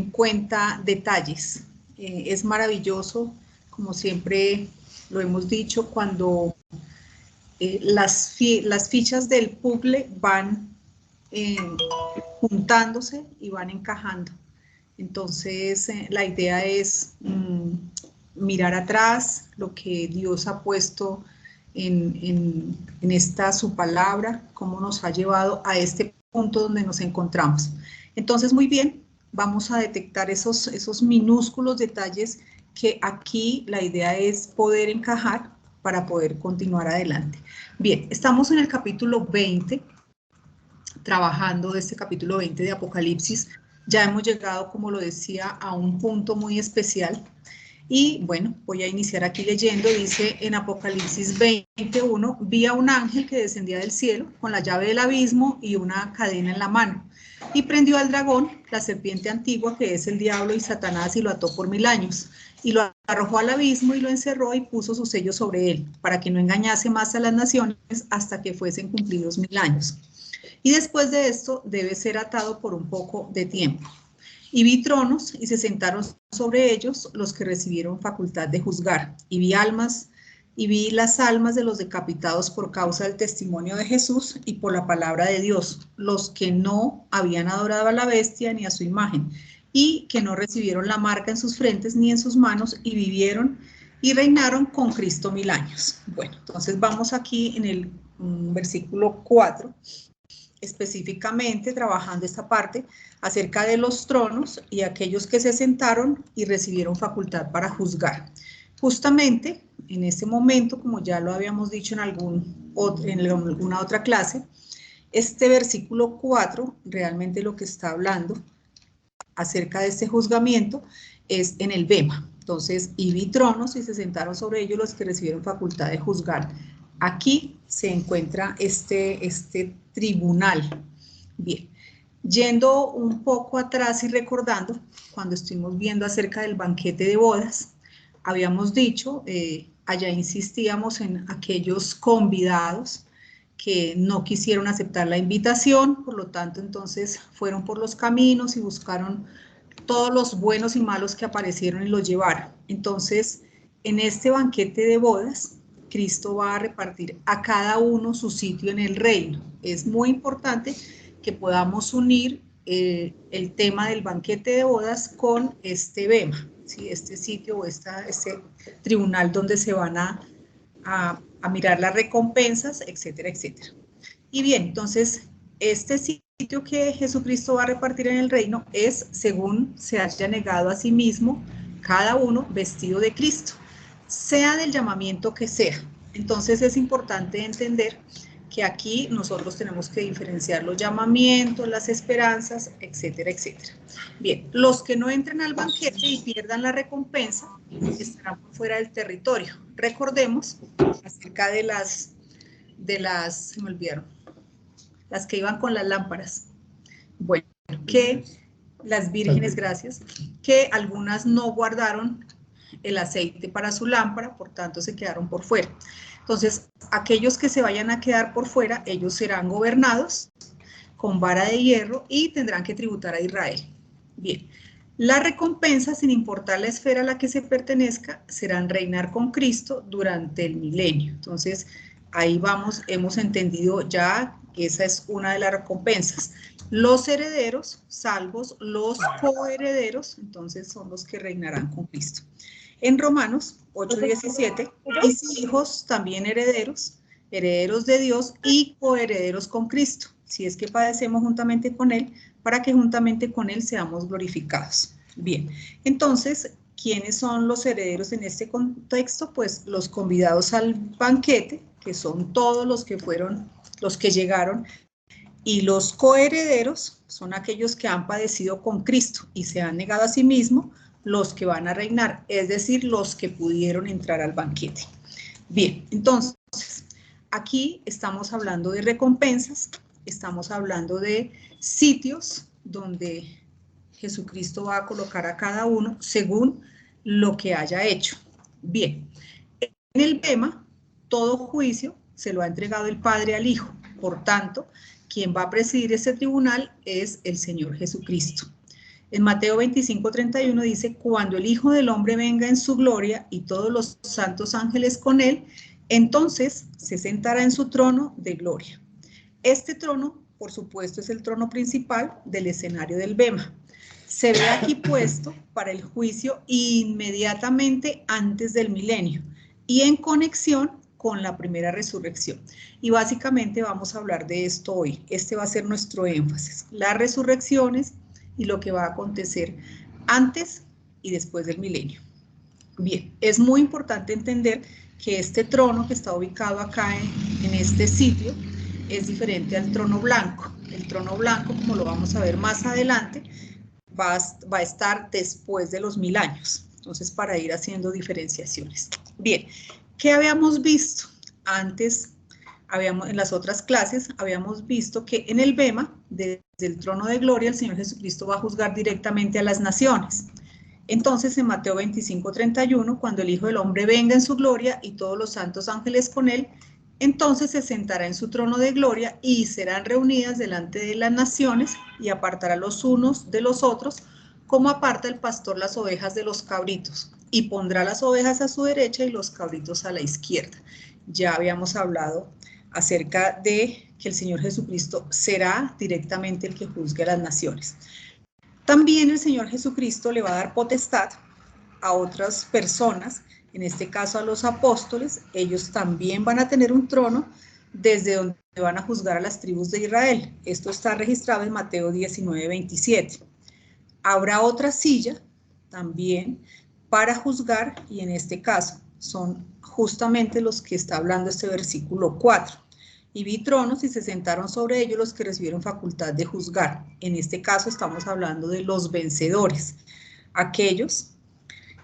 cuenta detalles. Es maravilloso, como siempre lo hemos dicho, cuando las fichas del puzzle van juntándose y van encajando. Entonces, la idea es mirar atrás lo que Dios ha puesto en esta su palabra, cómo nos ha llevado a este punto donde nos encontramos. Entonces, muy bien, vamos a detectar esos minúsculos detalles que aquí la idea es poder encajar para poder continuar adelante. Bien, estamos en el capítulo 20, trabajando de este capítulo 20 de Apocalipsis. Ya hemos llegado, como lo decía, a un punto muy especial. Y bueno, voy a iniciar aquí leyendo. Dice en Apocalipsis 21, vi a un ángel que descendía del cielo con la llave del abismo y una cadena en la mano. Y prendió al dragón, la serpiente antigua, que es el diablo y Satanás, y lo ató por 1000 años. Y lo arrojó al abismo y lo encerró y puso su sello sobre él, para que no engañase más a las naciones hasta que fuesen cumplidos 1000 años. Y después de esto debe ser atado por un poco de tiempo. Y vi tronos y se sentaron sobre ellos los que recibieron facultad de juzgar. Y vi las almas de los decapitados por causa del testimonio de Jesús y por la palabra de Dios, los que no habían adorado a la bestia ni a su imagen, y que no recibieron la marca en sus frentes ni en sus manos, y vivieron y reinaron con Cristo 1000 años. Bueno, entonces vamos aquí en el versículo 4, específicamente trabajando esta parte acerca de los tronos y aquellos que se sentaron y recibieron facultad para juzgar. Justamente en este momento, como ya lo habíamos dicho en alguna otra clase, este versículo 4 realmente lo que está hablando acerca de este juzgamiento es en el Bema. Entonces, y vi tronos y se sentaron sobre ellos los que recibieron facultad de juzgar. Aquí se encuentra este tribunal. Bien, yendo un poco atrás y recordando, cuando estuvimos viendo acerca del banquete de bodas, habíamos dicho, allá insistíamos en aquellos convidados que no quisieron aceptar la invitación, por lo tanto, entonces fueron por los caminos y buscaron todos los buenos y malos que aparecieron y los llevaron. Entonces, en este banquete de bodas, Cristo va a repartir a cada uno su sitio en el reino. Es muy importante que podamos unir el tema del banquete de bodas con este Bema, ¿sí? Este sitio o este tribunal donde se van a mirar las recompensas, etcétera, etcétera. Y bien, entonces, este sitio que Jesucristo va a repartir en el reino es según se haya negado a sí mismo, cada uno vestido de Cristo, sea del llamamiento que sea. Entonces es importante entender que aquí nosotros tenemos que diferenciar los llamamientos, las esperanzas, etcétera, etcétera. Bien, los que no entren al banquete y pierdan la recompensa estarán por fuera del territorio. Recordemos acerca de las se me olvidaron, las que iban con las lámparas. Bueno, que las vírgenes, gracias, que algunas no guardaron el aceite para su lámpara, por tanto se quedaron por fuera. Entonces, aquellos que se vayan a quedar por fuera, ellos serán gobernados con vara de hierro y tendrán que tributar a Israel. Bien, la recompensa, sin importar la esfera a la que se pertenezca, serán reinar con Cristo durante el milenio. Entonces, ahí vamos, hemos entendido ya que esa es una de las recompensas. Los herederos, salvos los coherederos, entonces son los que reinarán con Cristo. En Romanos 8:17, y hijos también herederos, herederos de Dios y coherederos con Cristo, si es que padecemos juntamente con Él, para que juntamente con Él seamos glorificados. Bien, entonces, ¿quiénes son los herederos en este contexto? Pues los convidados al banquete, que son todos los que fueron, los que llegaron, y los coherederos son aquellos que han padecido con Cristo y se han negado a sí mismos, los que van a reinar, es decir, los que pudieron entrar al banquete. Bien, entonces, aquí estamos hablando de recompensas, estamos hablando de sitios donde Jesucristo va a colocar a cada uno según lo que haya hecho. Bien, en el Bema, todo juicio se lo ha entregado el Padre al Hijo, por tanto, quien va a presidir este tribunal es el Señor Jesucristo. En Mateo 25:31 dice, cuando el Hijo del Hombre venga en su gloria y todos los santos ángeles con él, entonces se sentará en su trono de gloria. Este trono, por supuesto, es el trono principal del escenario del Bema. Se ve aquí puesto para el juicio inmediatamente antes del milenio y en conexión con la primera resurrección. Y básicamente vamos a hablar de esto hoy. Este va a ser nuestro énfasis, las resurrecciones y lo que va a acontecer antes y después del milenio. Bien, es muy importante entender que este trono que está ubicado acá en este sitio es diferente al trono blanco. El trono blanco, como lo vamos a ver más adelante, va a estar después de los 1000 años. Entonces, para ir haciendo diferenciaciones. Bien, ¿qué habíamos visto? Antes, en las otras clases, habíamos visto que en el Bema, desde el trono de gloria, el Señor Jesucristo va a juzgar directamente a las naciones. Entonces, en Mateo 25:31, cuando el Hijo del Hombre venga en su gloria y todos los santos ángeles con él, entonces se sentará en su trono de gloria y serán reunidas delante de las naciones y apartará los unos de los otros, como aparta el pastor las ovejas de los cabritos, y pondrá las ovejas a su derecha y los cabritos a la izquierda. Ya habíamos hablado acerca de que el Señor Jesucristo será directamente el que juzgue a las naciones. También el Señor Jesucristo le va a dar potestad a otras personas, en este caso a los apóstoles. Ellos también van a tener un trono desde donde van a juzgar a las tribus de Israel. Esto está registrado en Mateo 19:27. Habrá otra silla también para juzgar, y en este caso son justamente los que está hablando este versículo 4. Y vi tronos y se sentaron sobre ellos los que recibieron facultad de juzgar. En este caso estamos hablando de los vencedores, aquellos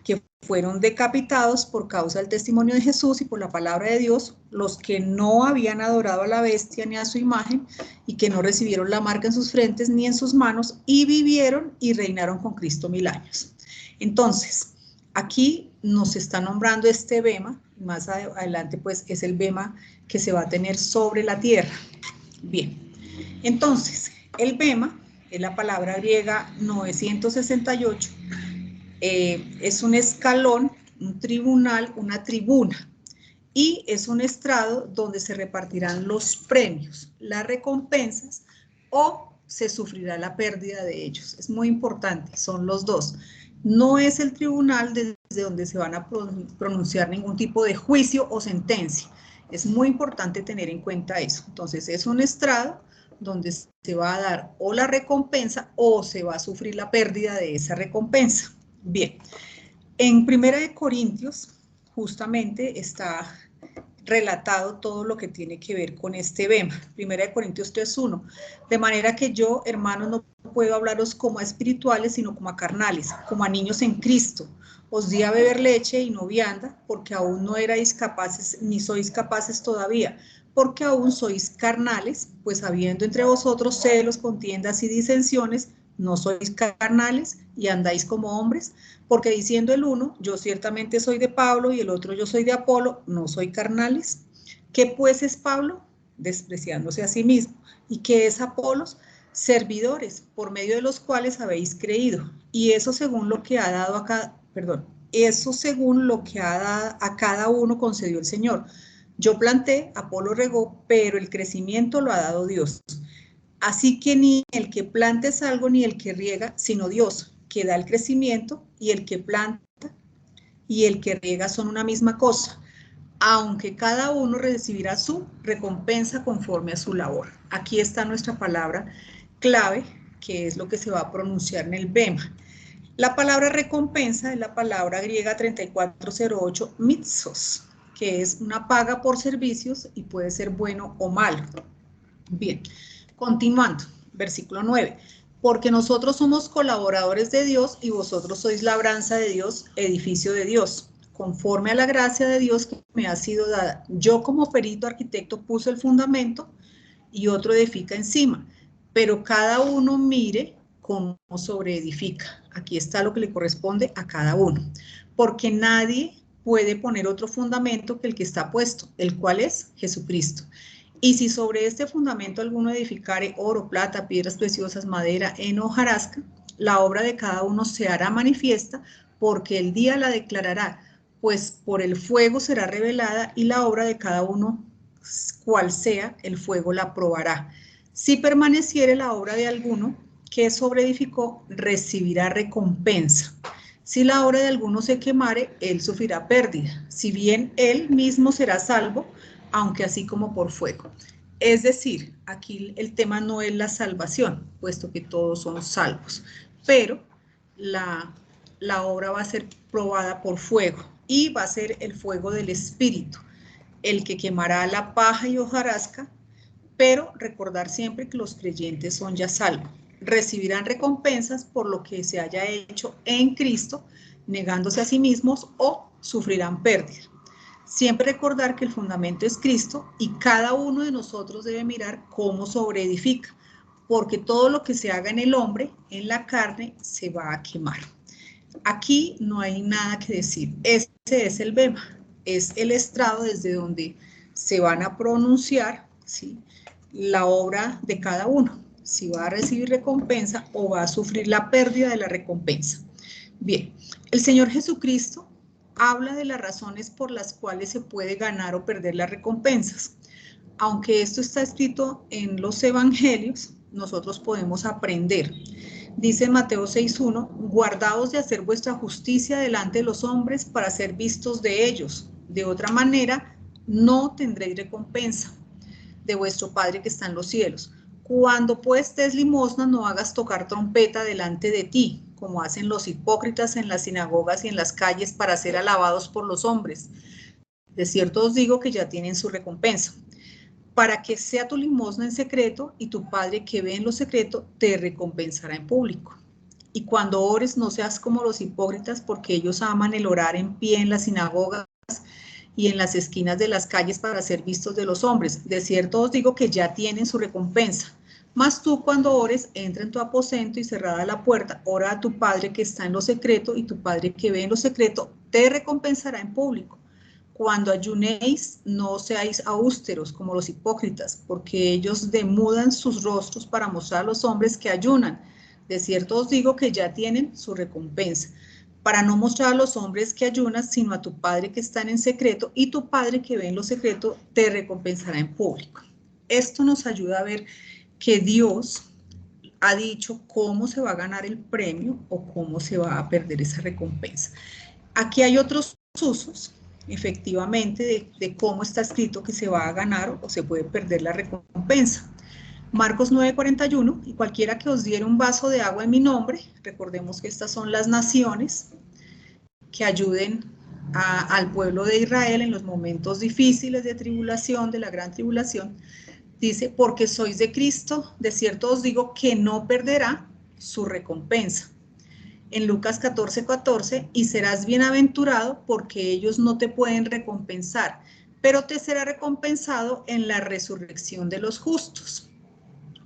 que fueron decapitados por causa del testimonio de Jesús y por la palabra de Dios, los que no habían adorado a la bestia ni a su imagen y que no recibieron la marca en sus frentes ni en sus manos, y vivieron y reinaron con Cristo 1000 años. Entonces, aquí nos está nombrando este Bema, más adelante pues es el Bema que se va a tener sobre la tierra. Bien, entonces, el Bema es la palabra griega 968, es un escalón, un tribunal, una tribuna, y es un estrado donde se repartirán los premios, las recompensas, o se sufrirá la pérdida de ellos. Es muy importante, son los dos. No es el tribunal desde donde se van a pronunciar ningún tipo de juicio o sentencia. Es muy importante tener en cuenta eso. Entonces, es un estrado donde se va a dar o la recompensa o se va a sufrir la pérdida de esa recompensa. Bien, en 1 Corintios justamente está relatado todo lo que tiene que ver con este Bema. 1 Corintios 3:1. De manera que yo, hermanos, no puedo hablaros como a espirituales, sino como a carnales, como a niños en Cristo. Os di a beber leche y no vianda, porque aún no erais capaces, ni sois capaces todavía, porque aún sois carnales, pues habiendo entre vosotros celos, contiendas y disensiones, no sois carnales y andáis como hombres, porque diciendo el uno, yo ciertamente soy de Pablo, y el otro, yo soy de Apolo, no soy carnales. ¿Qué pues es Pablo? Despreciándose a sí mismo. ¿Y qué es Apolos? Servidores, por medio de los cuales habéis creído. Y eso según lo que ha dado a cada, eso según lo que ha dado a cada uno concedió el Señor. Yo planté, Apolo regó, pero el crecimiento lo ha dado Dios. Así que ni el que planta es algo, ni el que riega, sino Dios, que da el crecimiento, y el que planta y el que riega son una misma cosa, aunque cada uno recibirá su recompensa conforme a su labor. Aquí está nuestra palabra clave, que es lo que se va a pronunciar en el Bema. La palabra recompensa es la palabra griega 3408, mitzos, que es una paga por servicios y puede ser bueno o malo. Bien. Continuando, versículo 9. Porque nosotros somos colaboradores de Dios y vosotros sois labranza de Dios, edificio de Dios, conforme a la gracia de Dios que me ha sido dada. Yo como perito arquitecto puse el fundamento y otro edifica encima, pero cada uno mire cómo sobreedifica. Aquí está lo que le corresponde a cada uno, porque nadie puede poner otro fundamento que el que está puesto, el cual es Jesucristo. Y si sobre este fundamento alguno edificare oro, plata, piedras preciosas, madera, heno, hojarasca, la obra de cada uno se hará manifiesta, porque el día la declarará, pues por el fuego será revelada, y la obra de cada uno, cual sea, el fuego la probará. Si permaneciere la obra de alguno que sobreedificó, recibirá recompensa. Si la obra de alguno se quemare, él sufrirá pérdida, si bien él mismo será salvo, aunque así como por fuego. Es decir, aquí el tema no es la salvación, puesto que todos son salvos, pero la obra va a ser probada por fuego, y va a ser el fuego del Espíritu, el que quemará la paja y hojarasca, pero recordar siempre que los creyentes son ya salvos. Recibirán recompensas por lo que se haya hecho en Cristo, negándose a sí mismos, o sufrirán pérdida. Siempre recordar que el fundamento es Cristo, y cada uno de nosotros debe mirar cómo sobreedifica, porque todo lo que se haga en el hombre, en la carne, se va a quemar. Aquí no hay nada que decir. Ese es el bema, es el estrado desde donde se van a pronunciar, ¿sí?, la obra de cada uno, si va a recibir recompensa o va a sufrir la pérdida de la recompensa. Bien, el Señor Jesucristo habla de las razones por las cuales se puede ganar o perder las recompensas. Aunque esto está escrito en los evangelios, nosotros podemos aprender. Dice Mateo 6:1, guardaos de hacer vuestra justicia delante de los hombres para ser vistos de ellos. De otra manera, no tendréis recompensa de vuestro Padre que está en los cielos. Cuando pues des limosna, no hagas tocar trompeta delante de ti, como hacen los hipócritas en las sinagogas y en las calles para ser alabados por los hombres. De cierto os digo que ya tienen su recompensa. Para que sea tu limosna en secreto, y tu Padre que ve en lo secreto te recompensará en público. Y cuando ores, no seas como los hipócritas, porque ellos aman el orar en pie en las sinagogas y en las esquinas de las calles para ser vistos de los hombres. De cierto os digo que ya tienen su recompensa. Mas tú, cuando ores, entra en tu aposento, y cerrada la puerta, ora a tu Padre que está en lo secreto, y tu Padre que ve en lo secreto te recompensará en público. Cuando ayunéis, no seáis austeros como los hipócritas, porque ellos demudan sus rostros para mostrar a los hombres que ayunan. De cierto os digo que ya tienen su recompensa. Para no mostrar a los hombres que ayunas, sino a tu Padre que está en secreto, y tu Padre que ve en lo secreto te recompensará en público. Esto nos ayuda a ver que Dios ha dicho cómo se va a ganar el premio o cómo se va a perder esa recompensa. Aquí hay otros usos, efectivamente, de cómo está escrito que se va a ganar o se puede perder la recompensa. Marcos 9:41, y cualquiera que os diere un vaso de agua en mi nombre, recordemos que estas son las naciones que ayuden al pueblo de Israel en los momentos difíciles de tribulación, de la gran tribulación, dice, porque sois de Cristo, de cierto os digo que no perderá su recompensa. En Lucas 14:14, y serás bienaventurado porque ellos no te pueden recompensar, pero te será recompensado en la resurrección de los justos.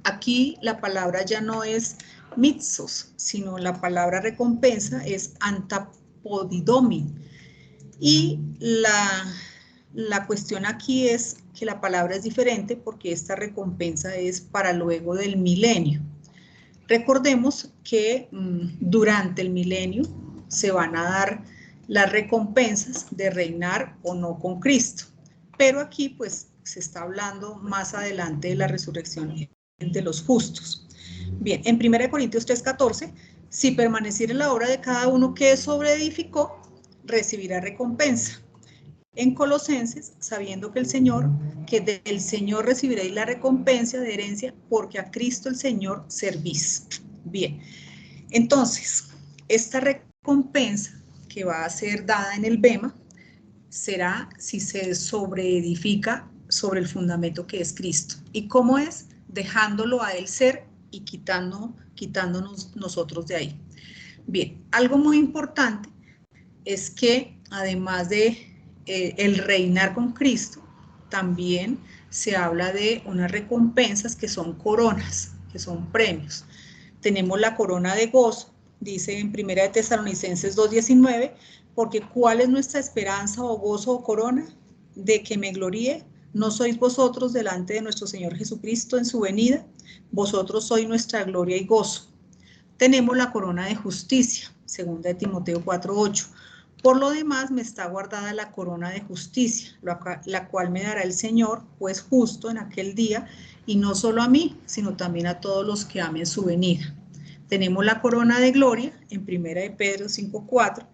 Aquí la palabra ya no es mitzos, sino la palabra recompensa es antapodidomi. Y la cuestión aquí es que la palabra es diferente, porque esta recompensa es para luego del milenio. Recordemos que durante el milenio se van a dar las recompensas de reinar o no con Cristo, pero aquí pues se está hablando más adelante de la resurrección de los justos. Bien, en 1 Corintios 3:14, si permaneciere la obra de cada uno que sobreedificó, recibirá recompensa. En Colosenses, sabiendo que del Señor recibiréis la recompensa de herencia, porque a Cristo el Señor servís. Bien, entonces, esta recompensa que va a ser dada en el bema será si se sobreedifica sobre el fundamento que es Cristo. ¿Y cómo es? Dejándolo a Él ser y quitándonos nosotros de ahí. Bien, algo muy importante es que además de el reinar con Cristo, también se habla de unas recompensas que son coronas, que son premios. Tenemos la corona de gozo, dice en 1 Tesalonicenses 2:19, porque ¿cuál es nuestra esperanza o gozo o corona? De que me gloríe. ¿No sois vosotros delante de nuestro Señor Jesucristo en su venida? Vosotros sois nuestra gloria y gozo. tenemos la corona de justicia, 2 de Timoteo 4:8. Por lo demás me está guardada la corona de justicia, la cual me dará el Señor, pues justo en aquel día, y no solo a mí, sino también a todos los que amen su venida. Tenemos la corona de gloria, en 1 de Pedro 5:4,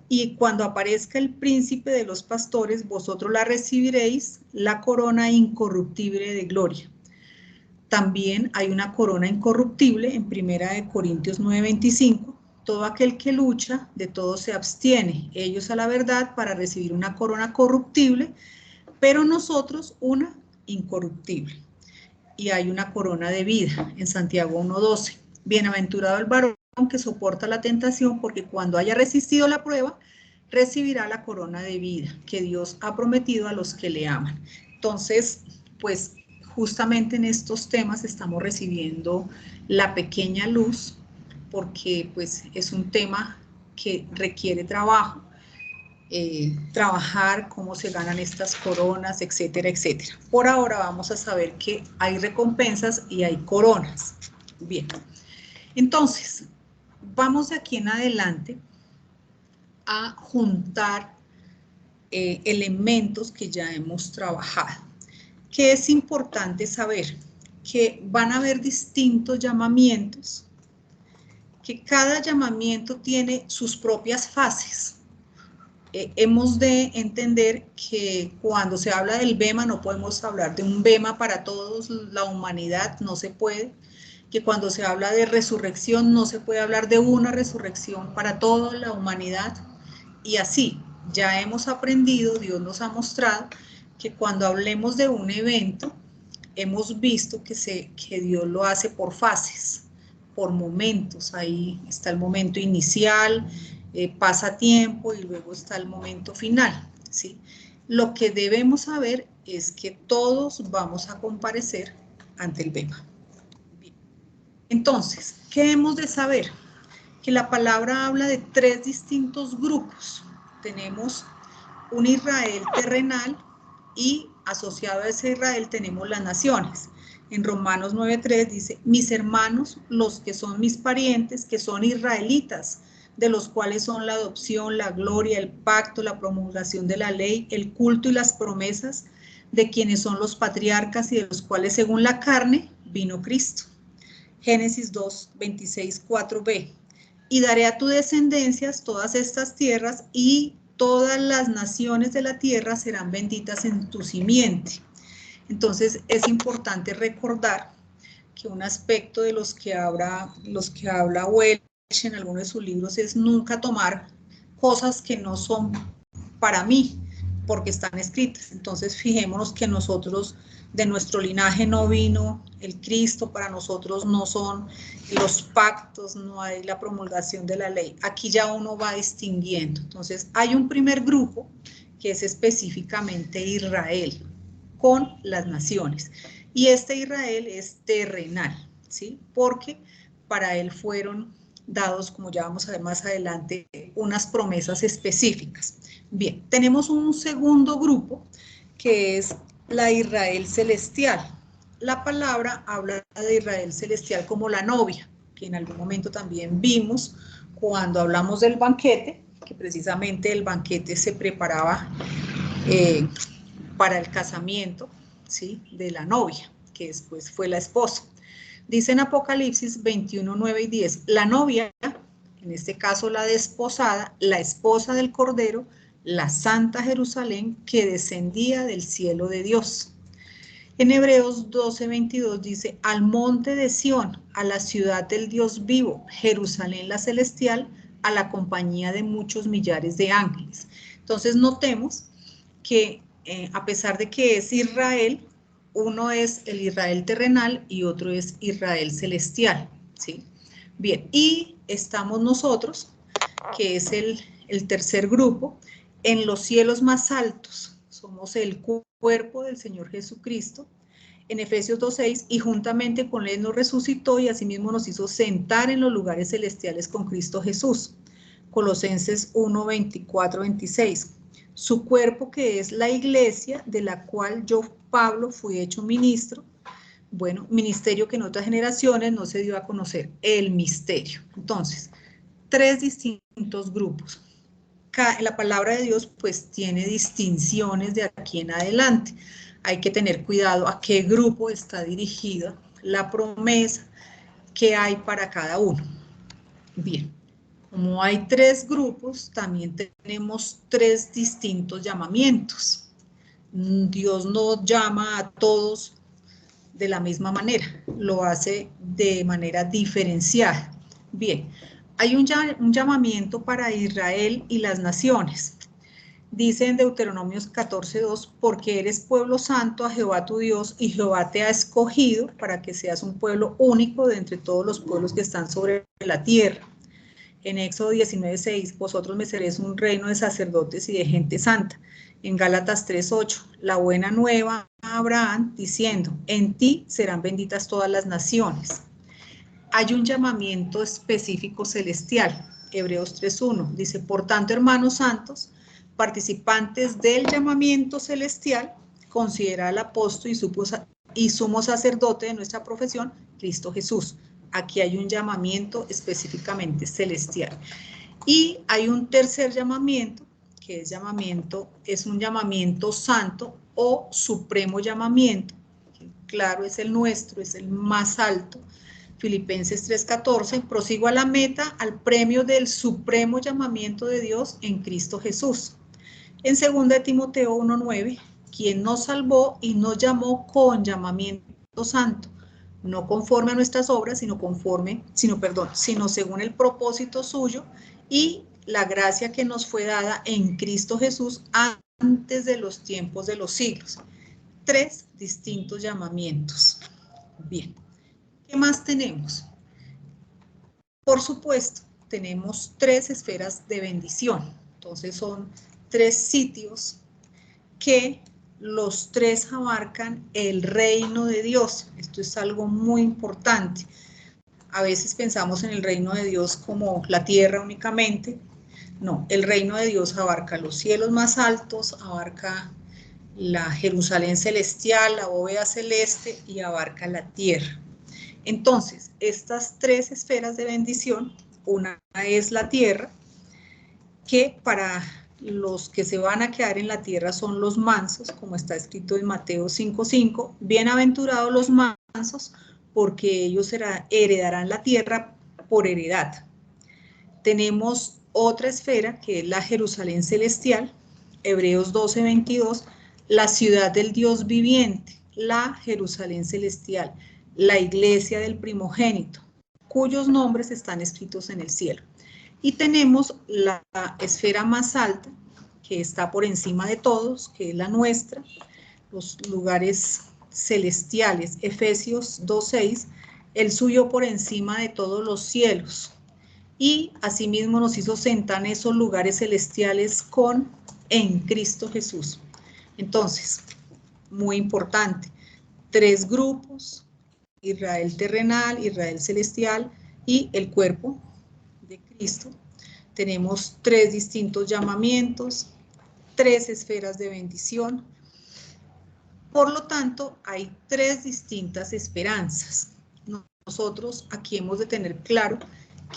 y cuando aparezca el príncipe de los pastores, vosotros la recibiréis, la corona incorruptible de gloria. También hay una corona incorruptible en 1 de Corintios 9:25. Todo aquel que lucha, de todo se abstiene, ellos a la verdad, para recibir una corona corruptible, pero nosotros una incorruptible. Y hay una corona de vida en Santiago 1:12. Bienaventurado el varón que soporta la tentación, porque cuando haya resistido la prueba, recibirá la corona de vida que Dios ha prometido a los que le aman. Entonces, pues justamente en estos temas estamos recibiendo la pequeña luz, porque pues es un tema que requiere trabajo, trabajar cómo se ganan estas coronas, etcétera, etcétera. Por ahora vamos a saber que hay recompensas y hay coronas. Bien, entonces vamos de aquí en adelante a juntar elementos que ya hemos trabajado. ¿Qué es importante saber? Que van a haber distintos llamamientos, que cada llamamiento tiene sus propias fases. Hemos de entender que cuando se habla del bema no podemos hablar de un bema para todos, la humanidad, no se puede. Que cuando se habla de resurrección no se puede hablar de una resurrección para toda la humanidad. Y así, ya hemos aprendido, Dios nos ha mostrado que cuando hablemos de un evento, hemos visto que Dios lo hace por fases, por momentos. Ahí está el momento inicial, pasa tiempo y luego está el momento final, ¿sí? Lo que debemos saber es que todos vamos a comparecer ante el bema. Entonces, ¿qué hemos de saber? Que la palabra habla de 3 distintos grupos. Tenemos un Israel terrenal y asociado a ese Israel tenemos las naciones. En Romanos 9:3 dice, mis hermanos, los que son mis parientes, que son israelitas, de los cuales son la adopción, la gloria, el pacto, la promulgación de la ley, el culto y las promesas, de quienes son los patriarcas y de los cuales según la carne vino Cristo. Génesis 2:26, 4b. Y daré a tu descendencias todas estas tierras y todas las naciones de la tierra serán benditas en tu simiente. Entonces es importante recordar que un aspecto de los que habla Welch en algunos de sus libros es nunca tomar cosas que no son para mí, porque están escritas. Entonces fijémonos que nosotros, de nuestro linaje no vino el Cristo, para nosotros no son los pactos, no hay la promulgación de la ley. Aquí ya uno va distinguiendo. Entonces hay un primer grupo que es específicamente Israel, con las naciones. Y este Israel es terrenal, ¿sí? Porque para él fueron dados, como ya vamos a ver más adelante, unas promesas específicas. Bien, tenemos un segundo grupo que es la Israel celestial. La palabra habla de Israel celestial como la novia, que en algún momento también vimos cuando hablamos del banquete, que precisamente el banquete se preparaba para el casamiento, ¿sí?, de la novia, que después fue la esposa. Dice en Apocalipsis 21, 9 y 10, la novia, en este caso la desposada, la esposa del Cordero, la Santa Jerusalén, que descendía del cielo de Dios. En Hebreos 12, 22 dice, al monte de Sión, a la ciudad del Dios vivo, Jerusalén la celestial, a la compañía de muchos millares de ángeles. Entonces notemos que a pesar de que es Israel, uno es el Israel terrenal y otro es Israel celestial, ¿sí? Bien, y estamos nosotros, que es el tercer grupo, en los cielos más altos. Somos el cuerpo del Señor Jesucristo, en Efesios 2:6, y juntamente con él nos resucitó y asimismo nos hizo sentar en los lugares celestiales con Cristo Jesús. Colosenses 1:24, 26. Su cuerpo que es la iglesia, de la cual yo, Pablo, fui hecho ministro, Bueno, ministerio que en otras generaciones no se dio a conocer, el misterio. Entonces, 3 distintos grupos. La palabra de Dios pues tiene distinciones de aquí en adelante. Hay que tener cuidado a qué grupo está dirigida la promesa que hay para cada uno. Bien, como hay 3 grupos, también tenemos 3 distintos llamamientos. Dios no llama a todos de la misma manera, lo hace de manera diferenciada. Bien, hay un llamamiento para Israel y las naciones. Dice en Deuteronomios 14:2, porque eres pueblo santo a Jehová tu Dios, y Jehová te ha escogido para que seas un pueblo único de entre todos los pueblos que están sobre la tierra. En Éxodo 19:6, vosotros me seréis un reino de sacerdotes y de gente santa. En Gálatas 3:8, la buena nueva a Abraham, diciendo, en ti serán benditas todas las naciones. Hay un llamamiento específico celestial. Hebreos 3:1 dice, por tanto, hermanos santos, participantes del llamamiento celestial, considera al apóstol y sumo sacerdote de nuestra profesión, Cristo Jesús. Aquí hay un llamamiento específicamente celestial. Y hay un tercer llamamiento, que es un llamamiento santo o supremo llamamiento. Claro, es el nuestro, es el más alto. Filipenses 3:14, prosigo a la meta, al premio del supremo llamamiento de Dios en Cristo Jesús. En 2 Timoteo 1:9, quien nos salvó y nos llamó con llamamiento santo, no conforme a nuestras obras, sino según el propósito suyo y la gracia que nos fue dada en Cristo Jesús antes de los tiempos de los siglos. 3 distintos llamamientos. Bien, ¿qué más tenemos? Por supuesto, tenemos 3 esferas de bendición. Entonces son 3 sitios que los 3 abarcan el reino de Dios. Esto es algo muy importante. A veces pensamos en el reino de Dios como la tierra únicamente. No, el reino de Dios abarca los cielos más altos, abarca la Jerusalén celestial, la bóveda celeste y abarca la tierra. Entonces, estas 3 esferas de bendición, una es la tierra, que para los que se van a quedar en la tierra son los mansos, como está escrito en Mateo 5:5, bienaventurados los mansos, porque ellos heredarán la tierra por heredad. Tenemos otra esfera, que es la Jerusalén celestial, Hebreos 12:22, la ciudad del Dios viviente, la Jerusalén celestial, la iglesia del primogénito, cuyos nombres están escritos en el cielo. Y tenemos la esfera más alta, que está por encima de todos, que es la nuestra, los lugares celestiales, Efesios 2:6, el suyo por encima de todos los cielos. Y asimismo nos hizo sentar en esos lugares celestiales en Cristo Jesús. Entonces, muy importante, 3 grupos, Israel terrenal, Israel celestial y el cuerpo de Cristo. Tenemos 3 distintos llamamientos, 3 esferas de bendición. Por lo tanto, hay 3 distintas esperanzas. Nosotros aquí hemos de tener claro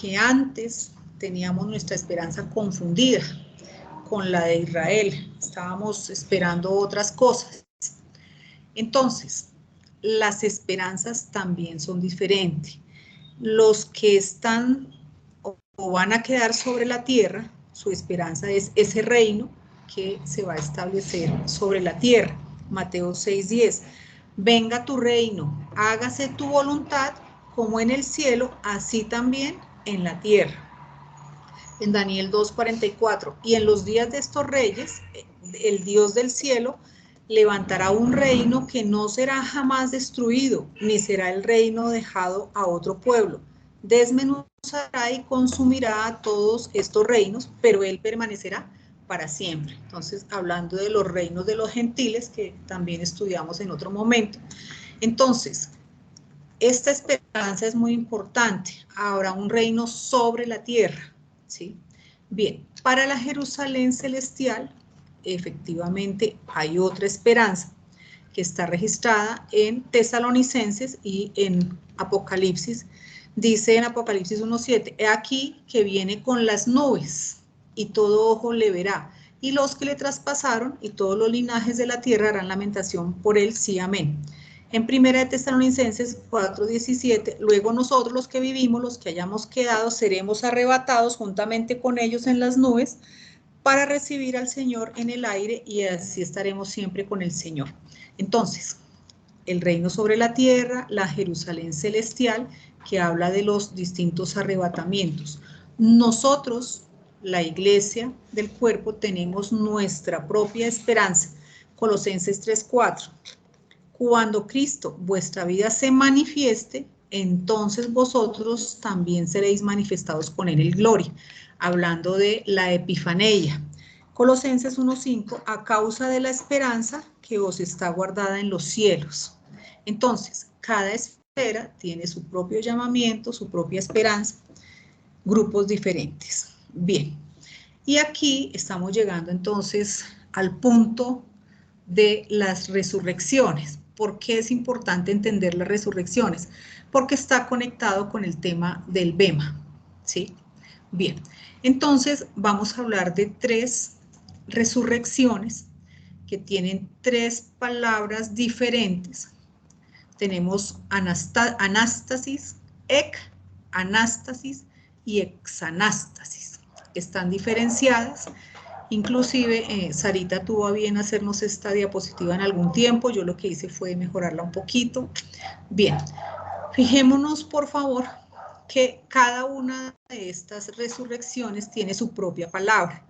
que antes teníamos nuestra esperanza confundida con la de Israel. Estábamos esperando otras cosas. Entonces, las esperanzas también son diferentes. Los que están o van a quedar sobre la tierra, su esperanza es ese reino que se va a establecer sobre la tierra. Mateo 6:10, venga tu reino, hágase tu voluntad como en el cielo, así también en la tierra. En Daniel 2:44, y en los días de estos reyes, el Dios del cielo levantará un reino que no será jamás destruido, ni será el reino dejado a otro pueblo. Desmenuzará y consumirá a todos estos reinos, pero él permanecerá para siempre. Entonces, hablando de los reinos de los gentiles, que también estudiamos en otro momento. Entonces, esta esperanza es muy importante. Habrá un reino sobre la tierra, ¿sí? Bien, para la Jerusalén celestial, efectivamente hay otra esperanza. que está registrada en Tesalonicenses y en Apocalipsis. Dice en Apocalipsis 1:7, he aquí que viene con las nubes y todo ojo le verá, y los que le traspasaron y todos los linajes de la tierra harán lamentación por él, sí, amén. En 1 Tesalonicenses 4:17, luego nosotros los que vivimos, los que hayamos quedado, seremos arrebatados juntamente con ellos en las nubes para recibir al Señor en el aire y así estaremos siempre con el Señor. Entonces, el reino sobre la tierra, la Jerusalén celestial, que habla de los distintos arrebatamientos. Nosotros, la iglesia del cuerpo, tenemos nuestra propia esperanza. Colosenses 3:4. Cuando Cristo, vuestra vida, se manifieste, entonces vosotros también seréis manifestados con él en gloria. Hablando de la epifaneia. Colosenses 1:5, a causa de la esperanza que os está guardada en los cielos. Entonces, cada esfera tiene su propio llamamiento, su propia esperanza, grupos diferentes. Bien, y aquí estamos llegando entonces al punto de las resurrecciones. ¿Por qué es importante entender las resurrecciones? Porque está conectado con el tema del bema, ¿sí? Bien, entonces vamos a hablar de 3 resurrecciones que tienen 3 palabras diferentes. Tenemos anástasis, anástasis y exanástasis. Están diferenciadas. Inclusive Sarita tuvo a bien hacernos esta diapositiva en algún tiempo. Yo lo que hice fue mejorarla un poquito. Bien, fijémonos por favor que cada una de estas resurrecciones tiene su propia palabra.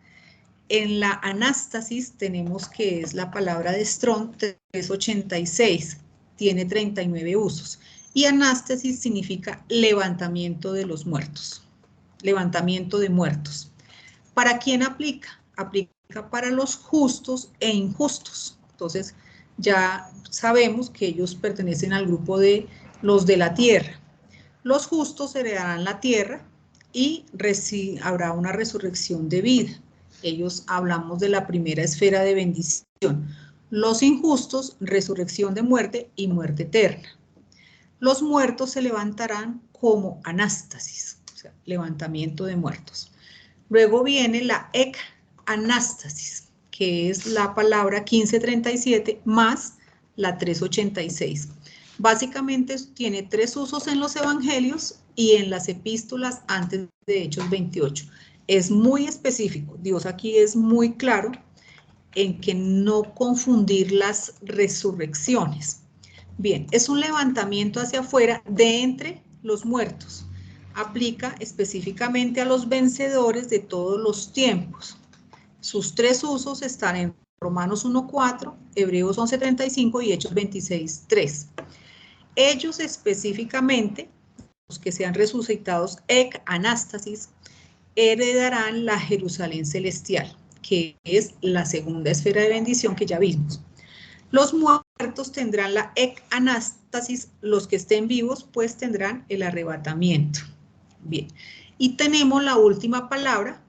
En la anástasis tenemos que es la palabra de Strong 386, tiene 39 usos. Y anástasis significa levantamiento de los muertos, levantamiento de muertos. ¿Para quién aplica? Aplica para los justos e injustos. Entonces, ya sabemos que ellos pertenecen al grupo de los de la tierra. Los justos heredarán la tierra y habrá una resurrección de vida. Ellos hablamos de la primera esfera de bendición. Los injustos, resurrección de muerte y muerte eterna. Los muertos se levantarán como anástasis, o sea, levantamiento de muertos. Luego viene la ecánastasis, que es la palabra 1537 más la 386. Básicamente tiene 3 usos en los evangelios y en las epístolas antes de Hechos 28. Es muy específico. Dios aquí es muy claro en que no confundir las resurrecciones. Bien, es un levantamiento hacia afuera de entre los muertos. Aplica específicamente a los vencedores de todos los tiempos. Sus 3 usos están en Romanos 1:4, Hebreos 11:35 y Hechos 26:3. Ellos específicamente, los que sean resucitados ecánastasis, heredarán la Jerusalén celestial, que es la segunda esfera de bendición que ya vimos. Los muertos tendrán la ecánastasis, los que estén vivos pues tendrán el arrebatamiento. Bien, y tenemos la última palabra,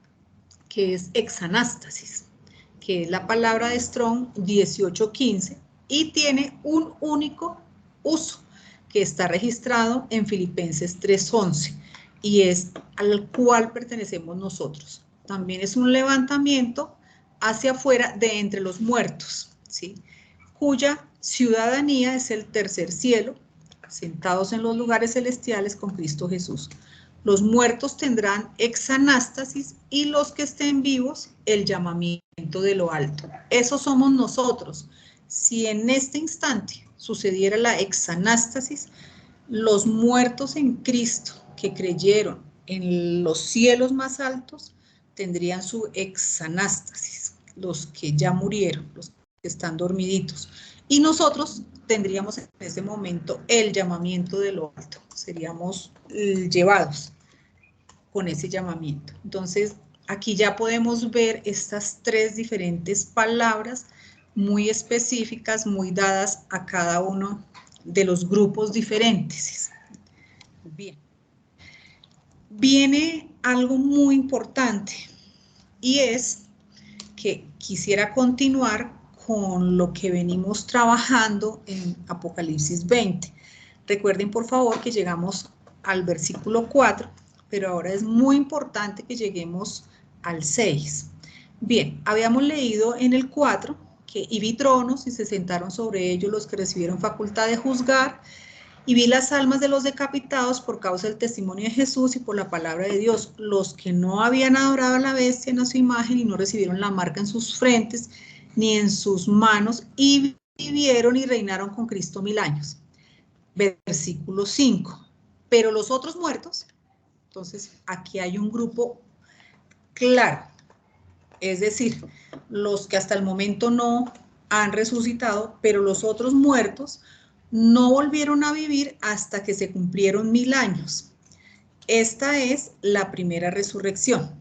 que es exanástasis, que es la palabra de Strong 1815 y tiene un único uso, que está registrado en Filipenses 3:11 y es al cual pertenecemos nosotros. También es un levantamiento hacia afuera de entre los muertos, ¿sí? Cuya ciudadanía es el tercer cielo, sentados en los lugares celestiales con Cristo Jesús. Los muertos tendrán exanástasis y los que estén vivos el llamamiento de lo alto. Eso somos nosotros. Si en este instante sucediera la exanástasis, los muertos en Cristo que creyeron en los cielos más altos tendrían su exanástasis, los que ya murieron, los que están dormiditos. Y nosotros tendríamos en ese momento el llamamiento de lo alto, seríamos llevados con ese llamamiento. Entonces, aquí ya podemos ver estas 3 diferentes palabras muy específicas, muy dadas a cada uno de los grupos diferentes. Bien. Viene algo muy importante y es que quisiera continuar con lo que venimos trabajando en Apocalipsis 20. Recuerden, por favor, que llegamos al versículo 4, pero ahora es muy importante que lleguemos al 6. Bien, habíamos leído en el 4 que y vi tronos y se sentaron sobre ellos los que recibieron facultad de juzgar, y vi las almas de los decapitados por causa del testimonio de Jesús y por la palabra de Dios, los que no habían adorado a la bestia en su imagen y no recibieron la marca en sus frentes ni en sus manos, y vivieron y reinaron con Cristo 1000 años. Versículo 5. Pero los otros muertos, entonces aquí hay un grupo claro, es decir, los que hasta el momento no han resucitado, pero los otros muertos no volvieron a vivir hasta que se cumplieron 1000 años. Esta es la primera resurrección.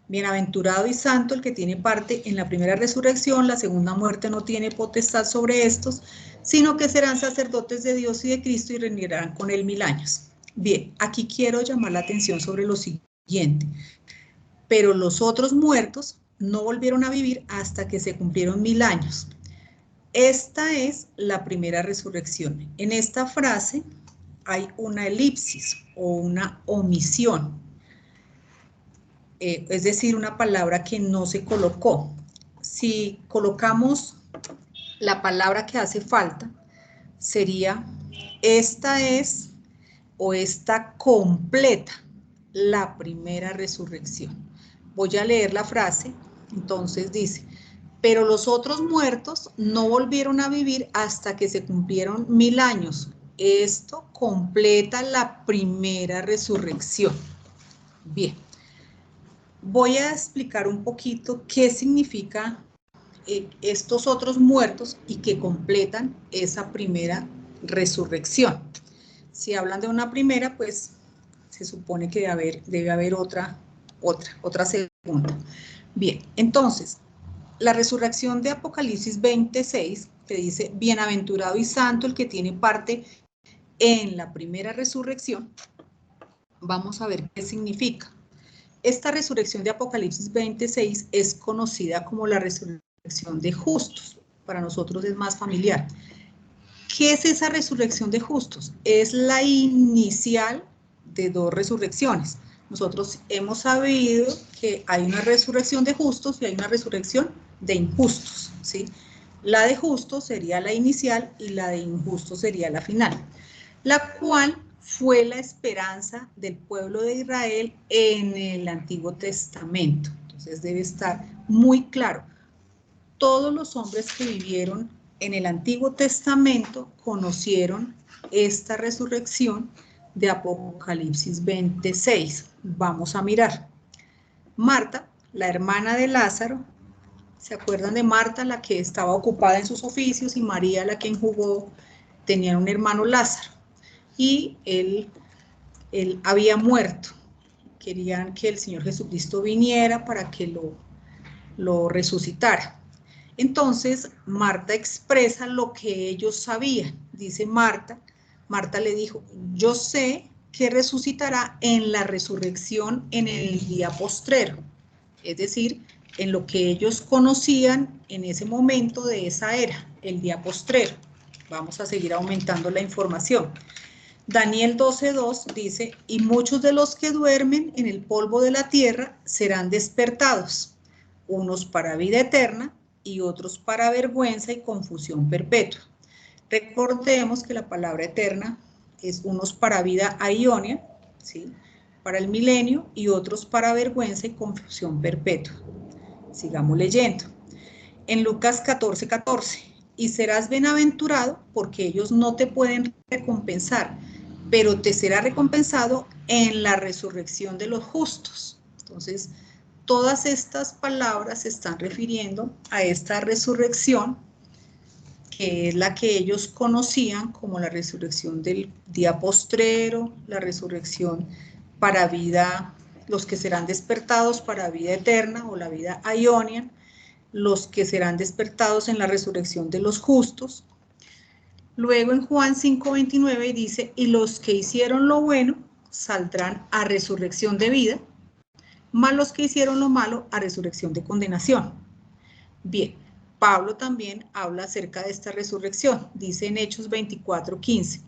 Bienaventurado y santo el que tiene parte en la primera resurrección, la segunda muerte no tiene potestad sobre estos, sino que serán sacerdotes de Dios y de Cristo y reinarán con él 1000 años. Bien, aquí quiero llamar la atención sobre lo siguiente. Pero los otros muertos no volvieron a vivir hasta que se cumplieron 1000 años. Esta es la primera resurrección. En esta frase hay una elipsis o una omisión, es decir, una palabra que no se colocó. Si colocamos la palabra que hace falta, sería esta es o está completa la primera resurrección. Voy a leer la frase, entonces dice, pero los otros muertos no volvieron a vivir hasta que se cumplieron 1000 años. Esto completa la primera resurrección. Bien, voy a explicar un poquito qué significa estos otros muertos y que completan esa primera resurrección. Si hablan de una primera, pues se supone que debe haber otra segunda. Bien, entonces, la resurrección de Apocalipsis 26, que dice, bienaventurado y santo el que tiene parte en la primera resurrección, vamos a ver qué significa. Esta resurrección de Apocalipsis 26 es conocida como la resurrección de justos. Para nosotros es más familiar. ¿Qué es esa resurrección de justos? Es la inicial de dos resurrecciones. Nosotros hemos sabido que hay una resurrección de justos y hay una resurrección de injustos, ¿sí? La de justos sería la inicial y la de injustos sería la final, la cual fue la esperanza del pueblo de Israel en el Antiguo Testamento. Entonces debe estar muy claro. Todos los hombres que vivieron en el Antiguo Testamento conocieron esta resurrección de Apocalipsis 26. Vamos a mirar. Marta, la hermana de Lázaro, ¿se acuerdan de Marta, la que estaba ocupada en sus oficios, y María, la que enjugó? Tenían un hermano Lázaro y él había muerto. Querían que el Señor Jesucristo viniera para que lo resucitara. Entonces, Marta expresa lo que ellos sabían. Dice Marta le dijo, yo sé que resucitará en la resurrección en el día postrero. Es decir, en lo que ellos conocían en ese momento de esa era, el día postrero. Vamos a seguir aumentando la información. Daniel 12:2 dice, y muchos de los que duermen en el polvo de la tierra serán despertados, unos para vida eterna y otros para vergüenza y confusión perpetua. Recordemos que la palabra eterna es unos para vida aionia, ¿sí? Para el milenio, y otros para vergüenza y confusión perpetua. Sigamos leyendo. En Lucas 14:14, y serás bienaventurado porque ellos no te pueden recompensar, pero te será recompensado en la resurrección de los justos. Entonces, todas estas palabras se están refiriendo a esta resurrección, que es la que ellos conocían como la resurrección del día postrero, la resurrección para vida, los que serán despertados para vida eterna o la vida aionia, los que serán despertados en la resurrección de los justos. Luego en Juan 5:29 dice, y los que hicieron lo bueno saldrán a resurrección de vida, mas los que hicieron lo malo a resurrección de condenación. Bien, Pablo también habla acerca de esta resurrección. Dice en Hechos 24:15,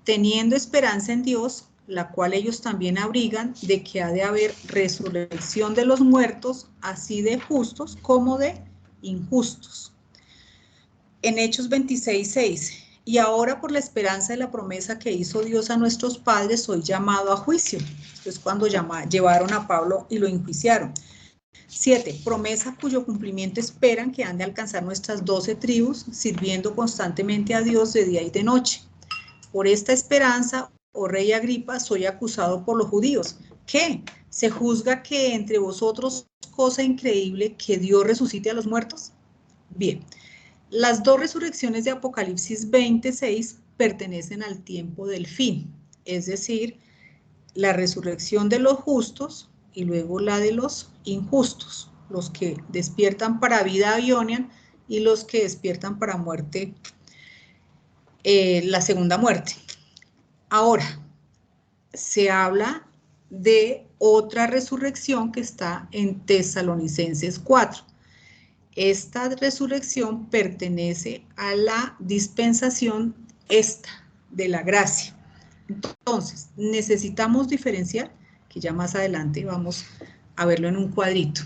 teniendo esperanza en Dios, la cual ellos también abrigan, de que ha de haber resurrección de los muertos, así de justos como de injustos. En Hechos 26:6, y ahora por la esperanza de la promesa que hizo Dios a nuestros padres, soy llamado a juicio. Esto es cuando llevaron a Pablo y lo enjuiciaron. 7. Promesa cuyo cumplimiento esperan que han de alcanzar nuestras 12 tribus, sirviendo constantemente a Dios de día y de noche. Por esta esperanza, oh rey Agripa, soy acusado por los judíos. ¿Qué? ¿Se juzga que entre vosotros cosa increíble que Dios resucite a los muertos? Bien, las dos resurrecciones de Apocalipsis 26 pertenecen al tiempo del fin, es decir, la resurrección de los justos y luego la de los injustos, los que despiertan para vida abionian y los que despiertan para muerte, la segunda muerte. Ahora, se habla de otra resurrección que está en Tesalonicenses 4. Esta resurrección pertenece a la dispensación de la gracia. Entonces, necesitamos diferenciar, que ya más adelante vamos a verlo en un cuadrito.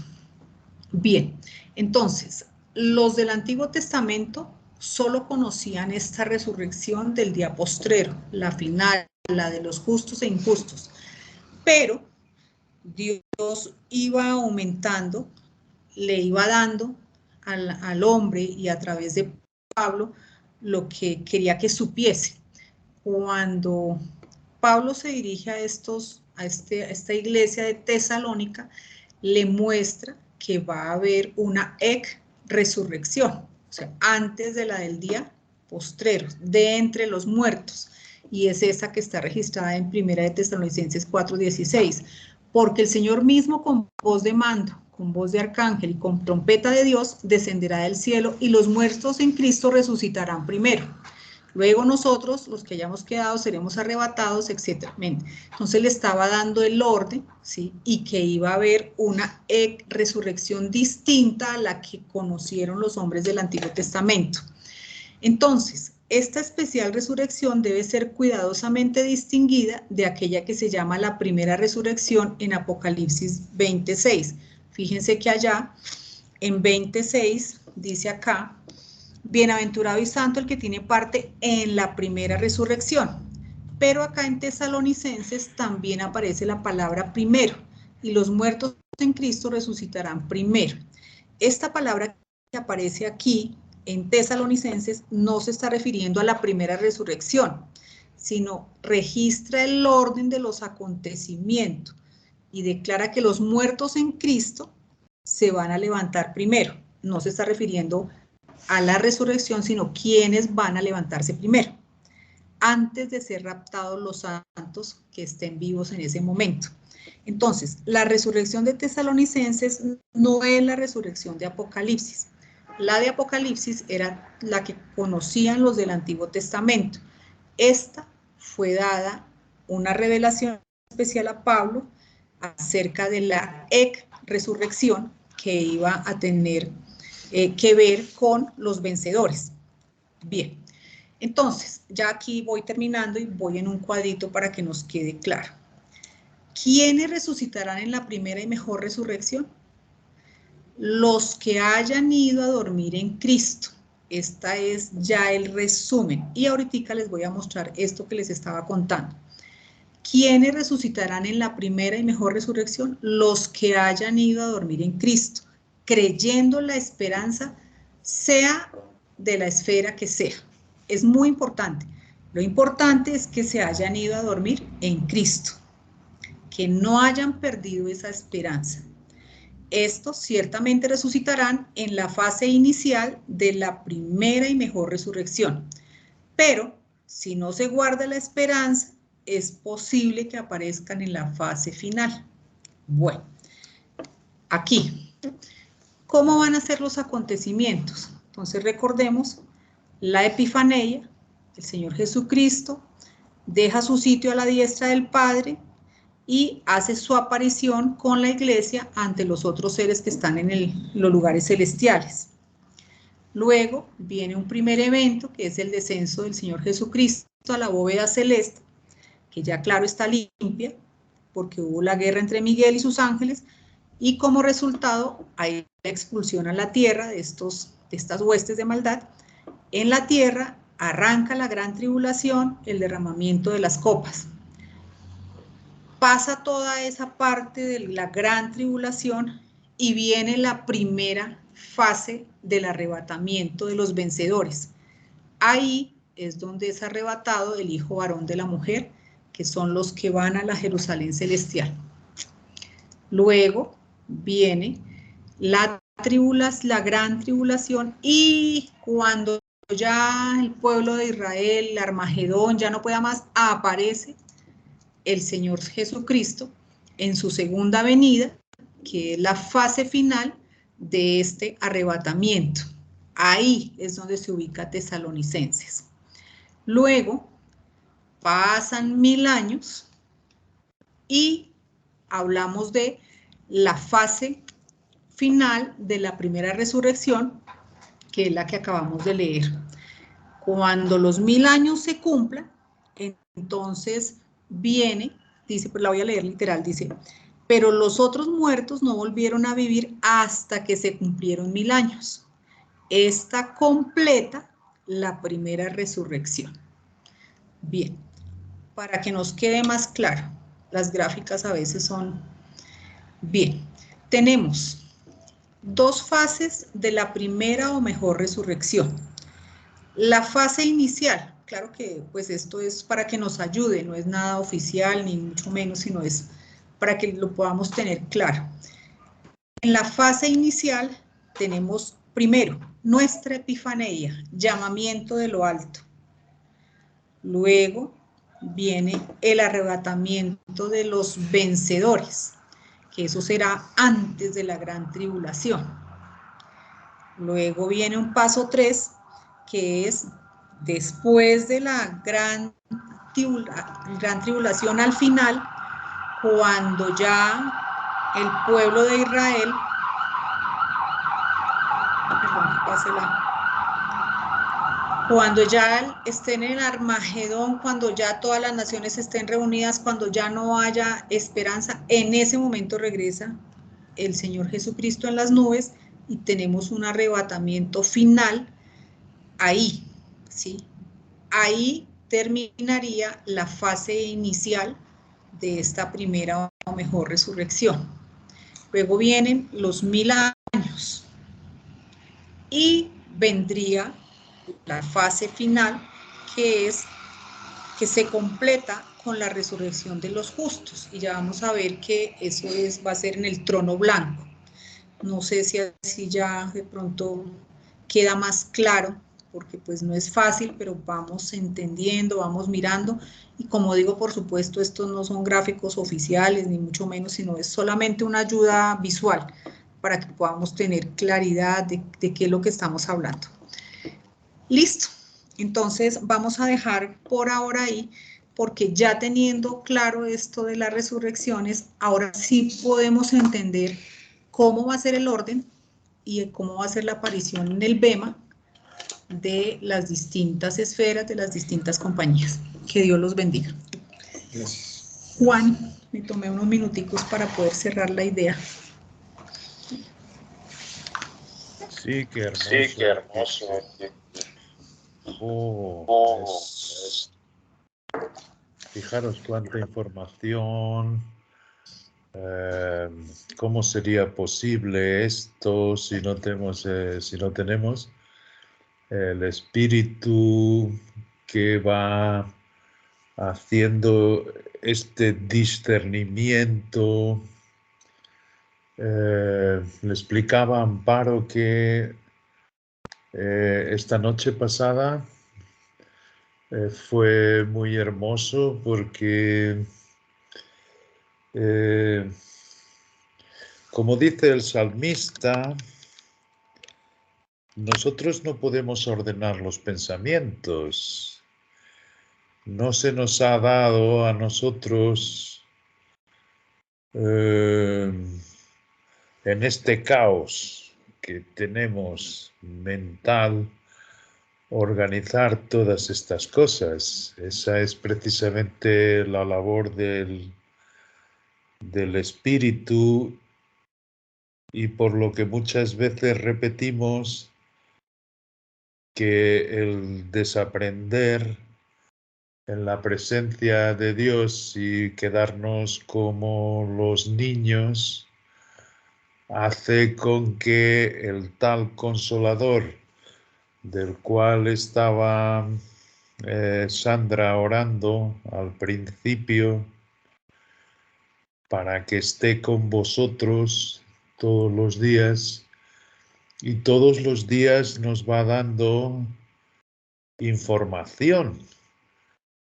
Bien, entonces, los del Antiguo Testamento solo conocían esta resurrección del día postrero, la final, la de los justos e injustos. Pero Dios iba aumentando, le iba dando al hombre y a través de Pablo lo que quería que supiese. Cuando Pablo se dirige a esta iglesia de Tesalónica, le muestra que va a haber una resurrección, o sea, antes de la del día postrero, de entre los muertos, y es esa que está registrada en 1 de Tesalonicenses 4:16, porque el Señor mismo con voz de mando, con voz de arcángel y con trompeta de Dios descenderá del cielo y los muertos en Cristo resucitarán primero. Luego nosotros, los que hayamos quedado, seremos arrebatados, etc. Entonces le estaba dando el orden, ¿sí? Y que iba a haber una resurrección distinta a la que conocieron los hombres del Antiguo Testamento. Entonces, esta especial resurrección debe ser cuidadosamente distinguida de aquella que se llama la primera resurrección en Apocalipsis 26. Fíjense que allá, en 26, dice acá, bienaventurado y santo el que tiene parte en la primera resurrección. Pero acá en Tesalonicenses también aparece la palabra primero, y los muertos en Cristo resucitarán primero. Esta palabra que aparece aquí en Tesalonicenses no se está refiriendo a la primera resurrección, sino registra el orden de los acontecimientos y declara que los muertos en Cristo se van a levantar primero. No se está refiriendo a la resurrección, sino quienes van a levantarse primero, antes de ser raptados los santos que estén vivos en ese momento. Entonces, la resurrección de Tesalonicenses no es la resurrección de Apocalipsis. La de Apocalipsis era la que conocían los del Antiguo Testamento. Esta fue dada una revelación especial a Pablo acerca de la resurrección que iba a tener que ver con los vencedores. Bien, entonces, ya aquí voy terminando y voy en un cuadrito para que nos quede claro. ¿Quiénes resucitarán en la primera y mejor resurrección? Los que hayan ido a dormir en Cristo. Esta es ya el resumen. Y ahorita les voy a mostrar esto que les estaba contando. ¿Quiénes resucitarán en la primera y mejor resurrección? Los que hayan ido a dormir en Cristo, creyendo la esperanza, sea de la esfera que sea. Es muy importante. Lo importante es que se hayan ido a dormir en Cristo, que no hayan perdido esa esperanza. Estos ciertamente resucitarán en la fase inicial de la primera y mejor resurrección. Pero, si no se guarda la esperanza, es posible que aparezcan en la fase final. Bueno, aquí, ¿cómo van a ser los acontecimientos? Entonces recordemos la Epifanía, el Señor Jesucristo deja su sitio a la diestra del Padre y hace su aparición con la iglesia ante los otros seres que están en los lugares celestiales. Luego viene un primer evento, que es el descenso del Señor Jesucristo a la bóveda celeste, que ya claro está limpia, porque hubo la guerra entre Miguel y sus ángeles, y como resultado hay la expulsión a la tierra de estas huestes de maldad. En la tierra arranca la gran tribulación, el derramamiento de las copas. Pasa toda esa parte de la gran tribulación y viene la primera fase del arrebatamiento de los vencedores. Ahí es donde es arrebatado el hijo varón de la mujer, que son los que van a la Jerusalén celestial. Luego viene la gran tribulación, y cuando ya el pueblo de Israel, el Armagedón, ya no pueda más, aparece el Señor Jesucristo en su segunda venida, que es la fase final de este arrebatamiento. Ahí es donde se ubica Tesalonicenses. Luego pasan 1000 años y hablamos de la fase final de la primera resurrección, que es la que acabamos de leer. Cuando los 1000 años se cumplan, entonces viene, dice, pues la voy a leer literal, dice, pero los otros muertos no volvieron a vivir hasta que se cumplieron 1000 años. Esta completa la primera resurrección. Bien, para que nos quede más claro, las gráficas a veces son... Bien, tenemos dos fases de la primera o mejor resurrección. La fase inicial, claro que pues esto es para que nos ayude, no es nada oficial ni mucho menos, sino es para que lo podamos tener claro. En la fase inicial tenemos primero nuestra epifanía, llamamiento de lo alto. Luego viene el arrebatamiento de los vencedores, que eso será antes de la gran tribulación. Luego viene un paso 3, que es después de la gran tribulación al final, cuando ya el pueblo de Israel, cuando ya estén en el Armagedón, cuando ya todas las naciones estén reunidas, cuando ya no haya esperanza, en ese momento regresa el Señor Jesucristo en las nubes y tenemos un arrebatamiento final ahí, ¿sí? Ahí terminaría la fase inicial de esta primera o mejor resurrección. Luego vienen los 1000 años y vendría la fase final, que es que se completa con la resurrección de los justos, y ya vamos a ver que eso va a ser en el trono blanco. No sé si así ya de pronto queda más claro, porque pues no es fácil, pero vamos entendiendo, vamos mirando, y como digo, por supuesto, estos no son gráficos oficiales, ni mucho menos, sino es solamente una ayuda visual para que podamos tener claridad de qué es lo que estamos hablando. Listo, entonces vamos a dejar por ahora ahí, porque ya teniendo claro esto de las resurrecciones, ahora sí podemos entender cómo va a ser el orden y cómo va a ser la aparición en el Bema de las distintas esferas, de las distintas compañías. Que Dios los bendiga. Gracias. Juan, me tomé unos minuticos para poder cerrar la idea. Sí, qué hermoso. Sí, qué hermoso. Fijaros cuánta información. ¿Cómo sería posible esto si no tenemos el espíritu que va haciendo este discernimiento? Le explicaba a Amparo que esta noche pasada fue muy hermoso porque, como dice el salmista, nosotros no podemos ordenar los pensamientos. No se nos ha dado a nosotros en este caos que tenemos mental organizar todas estas cosas. Esa es precisamente la labor del espíritu, y por lo que muchas veces repetimos que el desaprender en la presencia de Dios y quedarnos como los niños hace con que el tal Consolador del cual estaba Sandra orando al principio, para que esté con vosotros todos los días, y todos los días nos va dando información,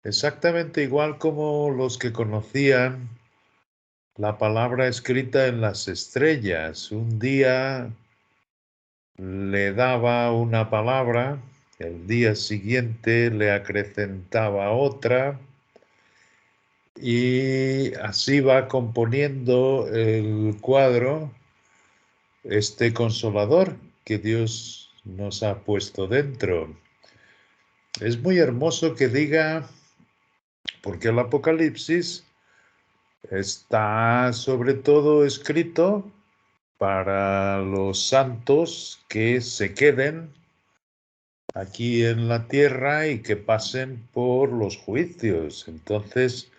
exactamente igual como los que conocían la palabra escrita en las estrellas. Un día le daba una palabra, el día siguiente le acrecentaba otra, y así va componiendo el cuadro este Consolador que Dios nos ha puesto dentro. Es muy hermoso que diga, porque el Apocalipsis está sobre todo escrito para los santos que se queden aquí en la tierra y que pasen por los juicios. Entonces,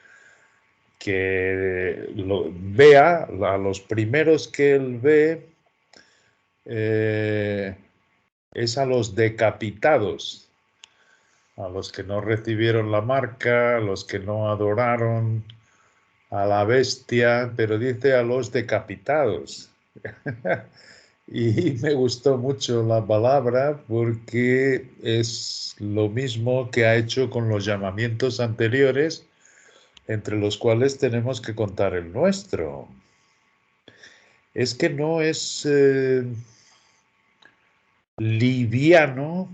que lo vea, a los primeros que él ve, es a los decapitados, a los que no recibieron la marca, a los que no adoraron a la bestia, pero dice a los decapitados. Y me gustó mucho la palabra porque es lo mismo que ha hecho con los llamamientos anteriores, entre los cuales tenemos que contar el nuestro. Es que no es liviano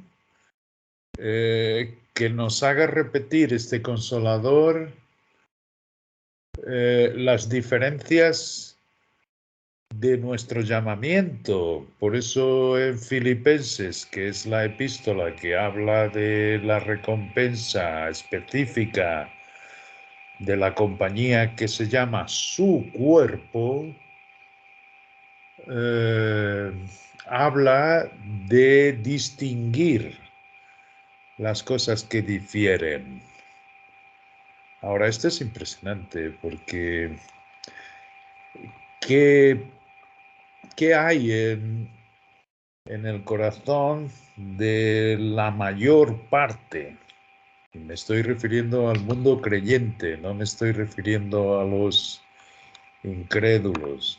que nos haga repetir este Consolador las diferencias de nuestro llamamiento. Por eso en Filipenses, que es la epístola que habla de la recompensa específica de la compañía que se llama su cuerpo, habla de distinguir las cosas que difieren. Ahora, esto es impresionante porque ¿qué hay en el corazón de la mayor parte? Y me estoy refiriendo al mundo creyente, no me estoy refiriendo a los incrédulos.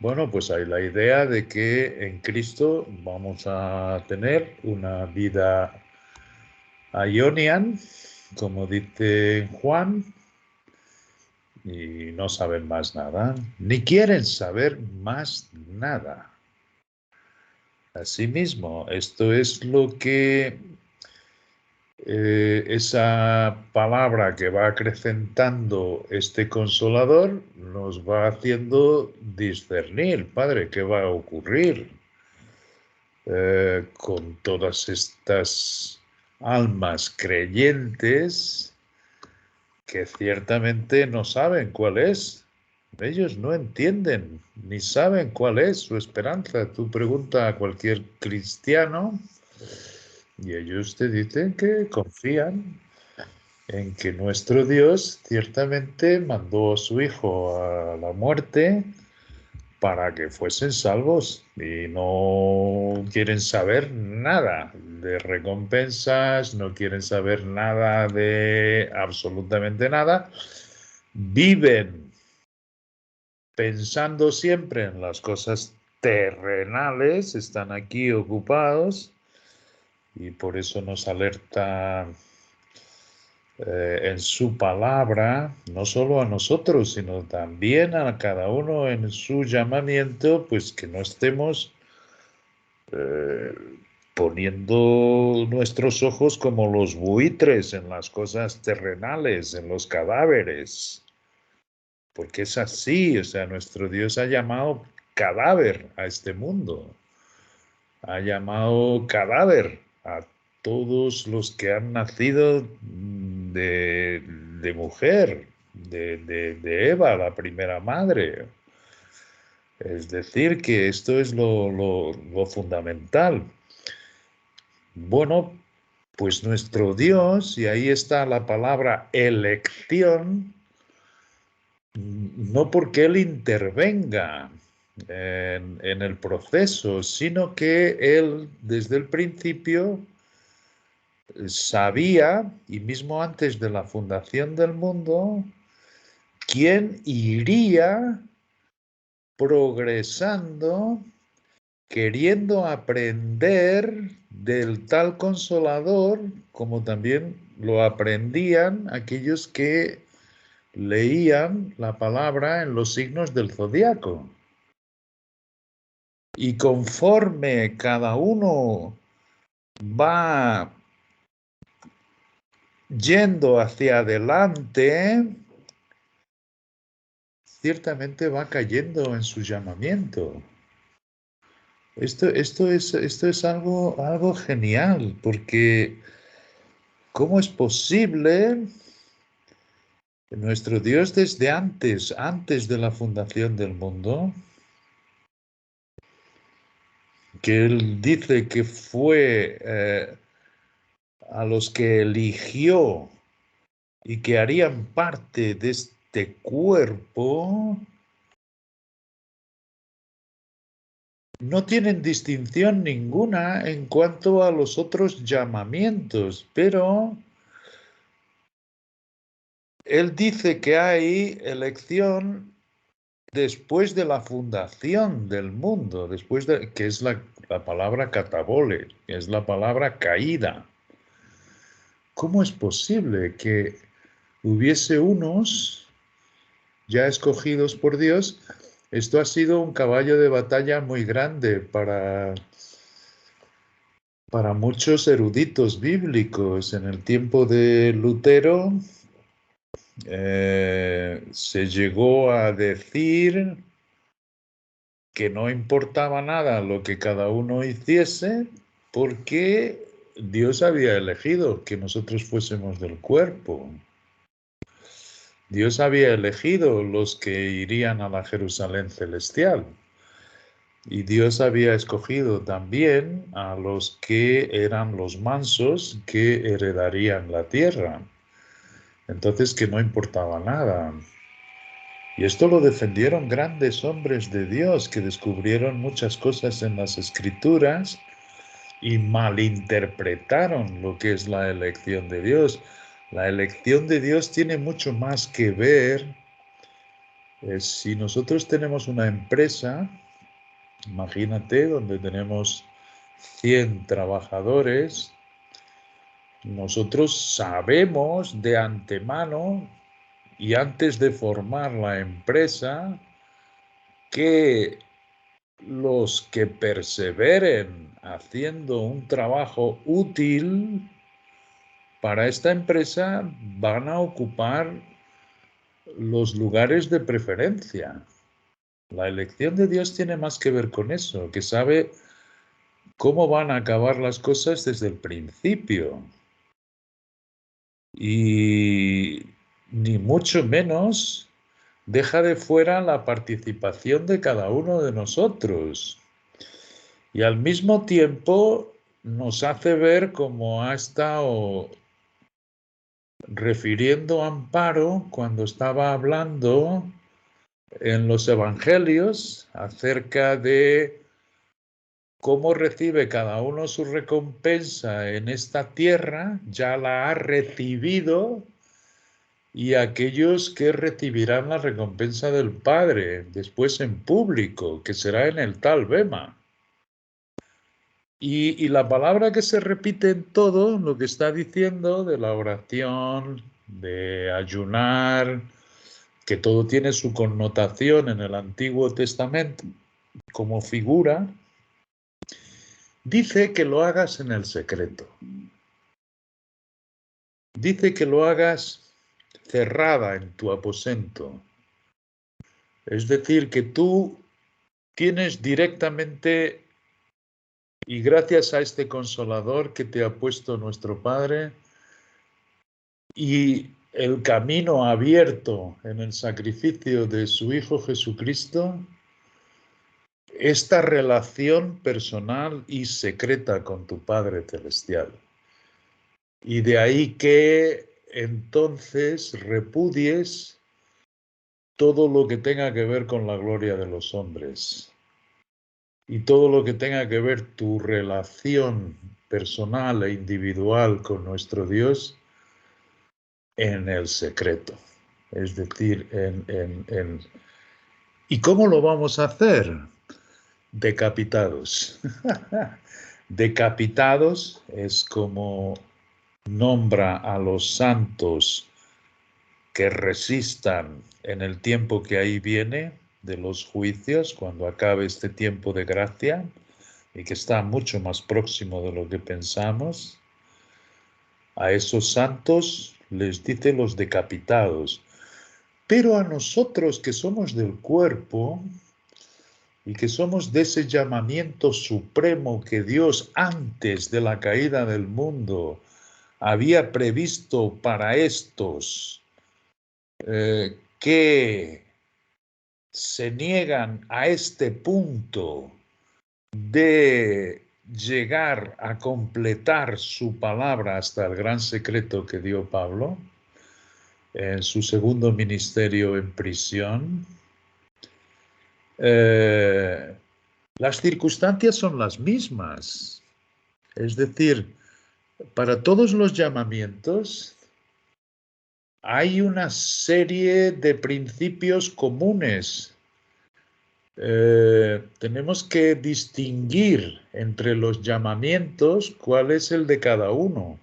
Bueno, pues hay la idea de que en Cristo vamos a tener una vida aionian, como dice Juan, y no saben más nada, ni quieren saber más nada. Asimismo, esto es lo que esa palabra que va acrecentando este Consolador nos va haciendo discernir, Padre, qué va a ocurrir con todas estas almas creyentes que ciertamente no saben cuál es. Ellos no entienden ni saben cuál es su esperanza. Tú preguntas a cualquier cristiano y ellos te dicen que confían en que nuestro Dios ciertamente mandó a su Hijo a la muerte para que fuesen salvos, y no quieren saber nada de recompensas, no quieren saber nada de absolutamente nada. Viven pensando siempre en las cosas terrenales, están aquí ocupados, y por eso nos alerta en su palabra, no solo a nosotros, sino también a cada uno en su llamamiento, pues que no estemos poniendo nuestros ojos como los buitres en las cosas terrenales, en los cadáveres, porque es así. O sea, nuestro Dios ha llamado cadáver a este mundo. Ha llamado cadáver a todos los que han nacido de mujer, de Eva, la primera madre. Es decir, que esto es lo fundamental. Bueno, pues nuestro Dios, y ahí está la palabra elección, no porque Él intervenga en el proceso, sino que Él desde el principio sabía, y mismo antes de la fundación del mundo, quién iría progresando, queriendo aprender del tal Consolador, como también lo aprendían aquellos que leían la palabra en los signos del zodiaco. Y conforme cada uno va yendo hacia adelante, ciertamente va cayendo en su llamamiento. Esto es algo genial, porque ¿cómo es posible? Nuestro Dios desde antes de la fundación del mundo, que Él dice que fue a los que eligió y que harían parte de este cuerpo, no tienen distinción ninguna en cuanto a los otros llamamientos, pero Él dice que hay elección después de la fundación del mundo, que es la palabra catabole, que es la palabra caída. ¿Cómo es posible que hubiese unos ya escogidos por Dios? Esto ha sido un caballo de batalla muy grande para muchos eruditos bíblicos. En el tiempo de Lutero se llegó a decir que no importaba nada lo que cada uno hiciese, porque Dios había elegido que nosotros fuésemos del cuerpo. Dios había elegido los que irían a la Jerusalén celestial. Y Dios había escogido también a los que eran los mansos que heredarían la tierra. Entonces que no importaba nada. Y esto lo defendieron grandes hombres de Dios que descubrieron muchas cosas en las Escrituras y malinterpretaron lo que es la elección de Dios. La elección de Dios tiene mucho más que ver. Si nosotros tenemos una empresa, imagínate, donde tenemos 100 trabajadores, nosotros sabemos de antemano y antes de formar la empresa que los que perseveren haciendo un trabajo útil para esta empresa van a ocupar los lugares de preferencia. La elección de Dios tiene más que ver con eso, que sabe cómo van a acabar las cosas desde el principio. Y ni mucho menos deja de fuera la participación de cada uno de nosotros. Y al mismo tiempo nos hace ver cómo ha estado refiriendo Amparo cuando estaba hablando en los evangelios acerca de cómo recibe cada uno su recompensa en esta tierra, ya la ha recibido, y aquellos que recibirán la recompensa del Padre después en público, que será en el tal Bema. Y la palabra que se repite en todo lo que está diciendo de la oración, de ayunar, que todo tiene su connotación en el Antiguo Testamento como figura, dice que lo hagas en el secreto. Dice que lo hagas cerrada en tu aposento. Es decir, que tú tienes directamente, y gracias a este Consolador que te ha puesto nuestro Padre, y el camino abierto en el sacrificio de su Hijo Jesucristo, esta relación personal y secreta con tu Padre Celestial. Y de ahí que entonces repudies todo lo que tenga que ver con la gloria de los hombres y todo lo que tenga que ver tu relación personal e individual con nuestro Dios en el secreto. Es decir, ¿y cómo lo vamos a hacer? Decapitados. Decapitados es como nombra a los santos que resistan en el tiempo que ahí viene de los juicios, cuando acabe este tiempo de gracia, y que está mucho más próximo de lo que pensamos. A esos santos les dice los decapitados. Pero a nosotros que somos del cuerpo y que somos de ese llamamiento supremo que Dios antes de la caída del mundo había previsto para estos que se niegan a este punto de llegar a completar su palabra hasta el gran secreto que dio Pablo en su segundo ministerio en prisión. Las circunstancias son las mismas. Es decir, para todos los llamamientos hay una serie de principios comunes. Tenemos que distinguir entre los llamamientos cuál es el de cada uno.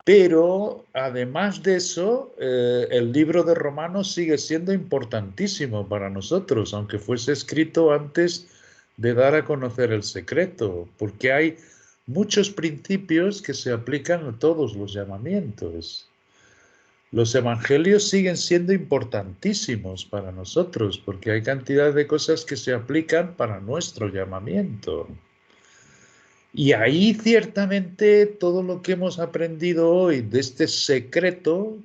Pero además de eso, el libro de Romanos sigue siendo importantísimo para nosotros, aunque fuese escrito antes de dar a conocer el secreto, porque hay muchos principios que se aplican a todos los llamamientos. Los evangelios siguen siendo importantísimos para nosotros, porque hay cantidad de cosas que se aplican para nuestro llamamiento. Y ahí ciertamente todo lo que hemos aprendido hoy de este secreto,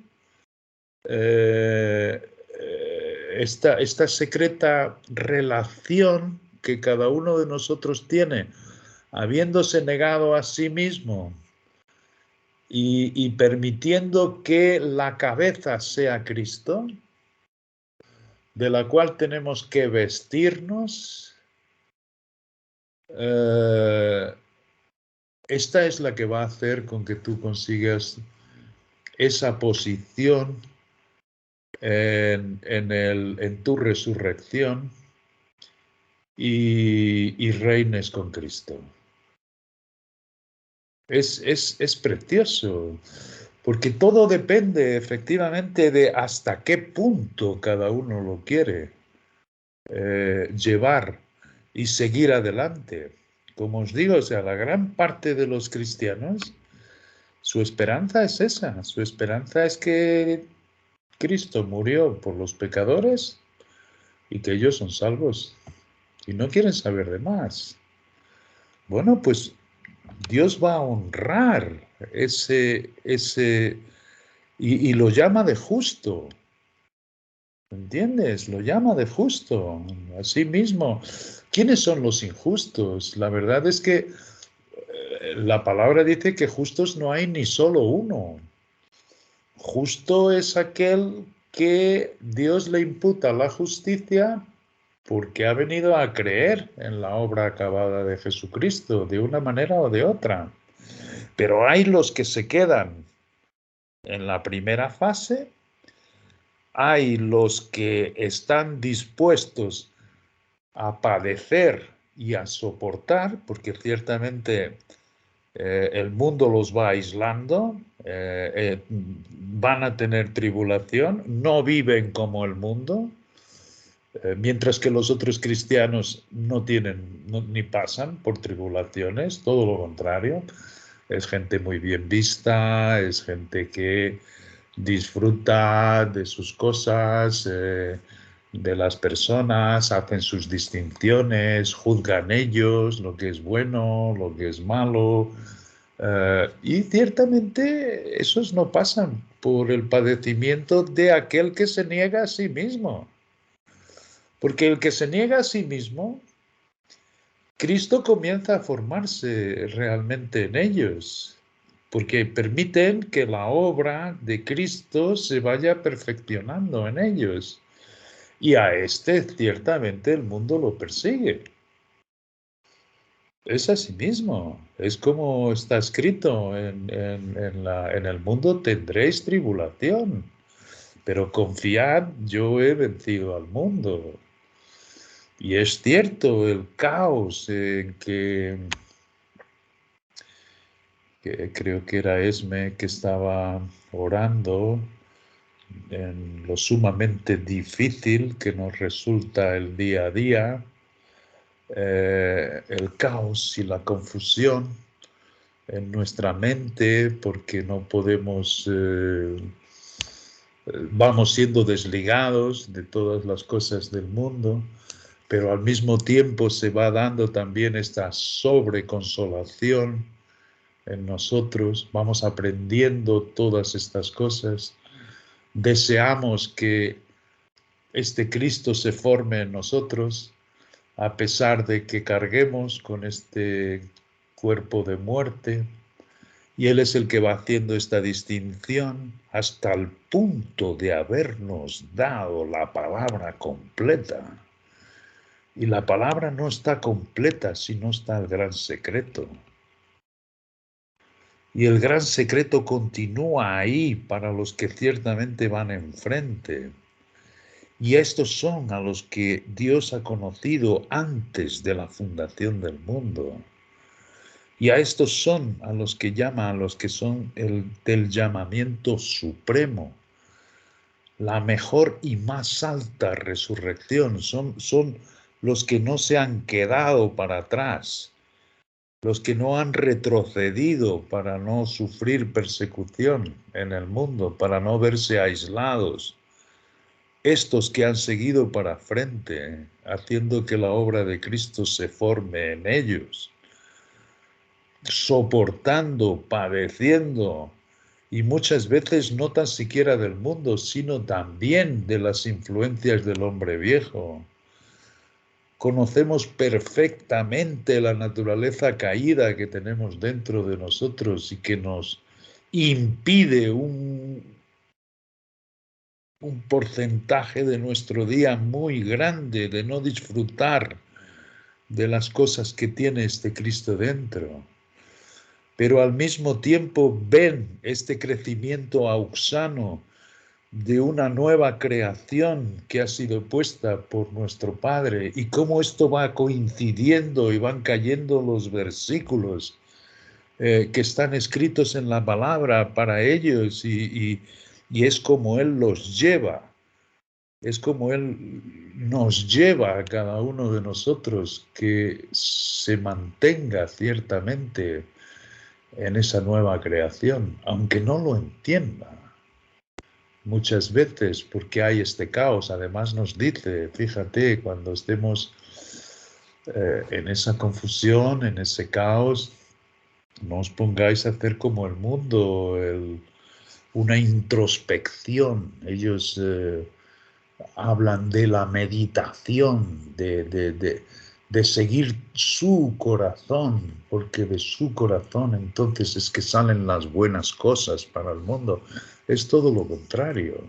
esta secreta relación que cada uno de nosotros tiene, habiéndose negado a sí mismo y permitiendo que la cabeza sea Cristo, de la cual tenemos que vestirnos, esta es la que va a hacer con que tú consigas esa posición en tu resurrección y reines con Cristo. Es precioso, porque todo depende efectivamente de hasta qué punto cada uno lo quiere llevar y seguir adelante. Como os digo, o sea, la gran parte de los cristianos, su esperanza es esa, su esperanza es que Cristo murió por los pecadores y que ellos son salvos y no quieren saber de más. Bueno, pues Dios va a honrar ese y lo llama de justo. ¿Entiendes? Lo llama de justo. Así mismo, ¿quiénes son los injustos? La verdad es que la palabra dice que justos no hay ni solo uno. Justo es aquel que Dios le imputa la justicia porque ha venido a creer en la obra acabada de Jesucristo, de una manera o de otra. Pero hay los que se quedan en la primera fase, hay los que están dispuestos a padecer y a soportar, porque ciertamente el mundo los va aislando, van a tener tribulación, no viven como el mundo, mientras que los otros cristianos no tienen ni pasan por tribulaciones, todo lo contrario. Es gente muy bien vista, es gente que disfruta de sus cosas, de las personas, hacen sus distinciones, juzgan ellos lo que es bueno, lo que es malo, y ciertamente esos no pasan por el padecimiento de aquel que se niega a sí mismo. Porque el que se niega a sí mismo, Cristo comienza a formarse realmente en ellos, porque permiten que la obra de Cristo se vaya perfeccionando en ellos. Y a este ciertamente el mundo lo persigue. Es así mismo, es como está escrito, en el mundo tendréis tribulación, pero confiad, yo he vencido al mundo. Y es cierto, el caos en que creo que era Esme que estaba orando, en lo sumamente difícil que nos resulta el día a día, el caos y la confusión en nuestra mente porque no podemos, vamos siendo desligados de todas las cosas del mundo, pero al mismo tiempo se va dando también esta sobreconsolación en nosotros, vamos aprendiendo todas estas cosas, deseamos que este Cristo se forme en nosotros, a pesar de que carguemos con este cuerpo de muerte, y Él es el que va haciendo esta distinción hasta el punto de habernos dado la palabra completa. Y la palabra no está completa si no está el gran secreto. Y el gran secreto continúa ahí para los que ciertamente van enfrente. Y estos son a los que Dios ha conocido antes de la fundación del mundo. Y a estos son a los que llama, a los que son el del llamamiento supremo. La mejor y más alta resurrección son los que no se han quedado para atrás, los que no han retrocedido para no sufrir persecución en el mundo, para no verse aislados. Estos que han seguido para frente, haciendo que la obra de Cristo se forme en ellos, soportando, padeciendo, y muchas veces no tan siquiera del mundo, sino también de las influencias del hombre viejo. Conocemos perfectamente la naturaleza caída que tenemos dentro de nosotros y que nos impide un porcentaje de nuestro día muy grande de no disfrutar de las cosas que tiene este Cristo dentro. Pero al mismo tiempo ven este crecimiento auxano de una nueva creación que ha sido puesta por nuestro Padre, y cómo esto va coincidiendo y van cayendo los versículos que están escritos en la palabra para ellos, y es como Él los lleva, es como Él nos lleva a cada uno de nosotros que se mantenga ciertamente en esa nueva creación, aunque no lo entienda. Muchas veces, porque hay este caos. Además nos dice, fíjate, cuando estemos en esa confusión, en ese caos, no os pongáis a hacer como el mundo, una introspección. Ellos hablan de la meditación, de seguir su corazón, porque de su corazón entonces es que salen las buenas cosas para el mundo. Es todo lo contrario.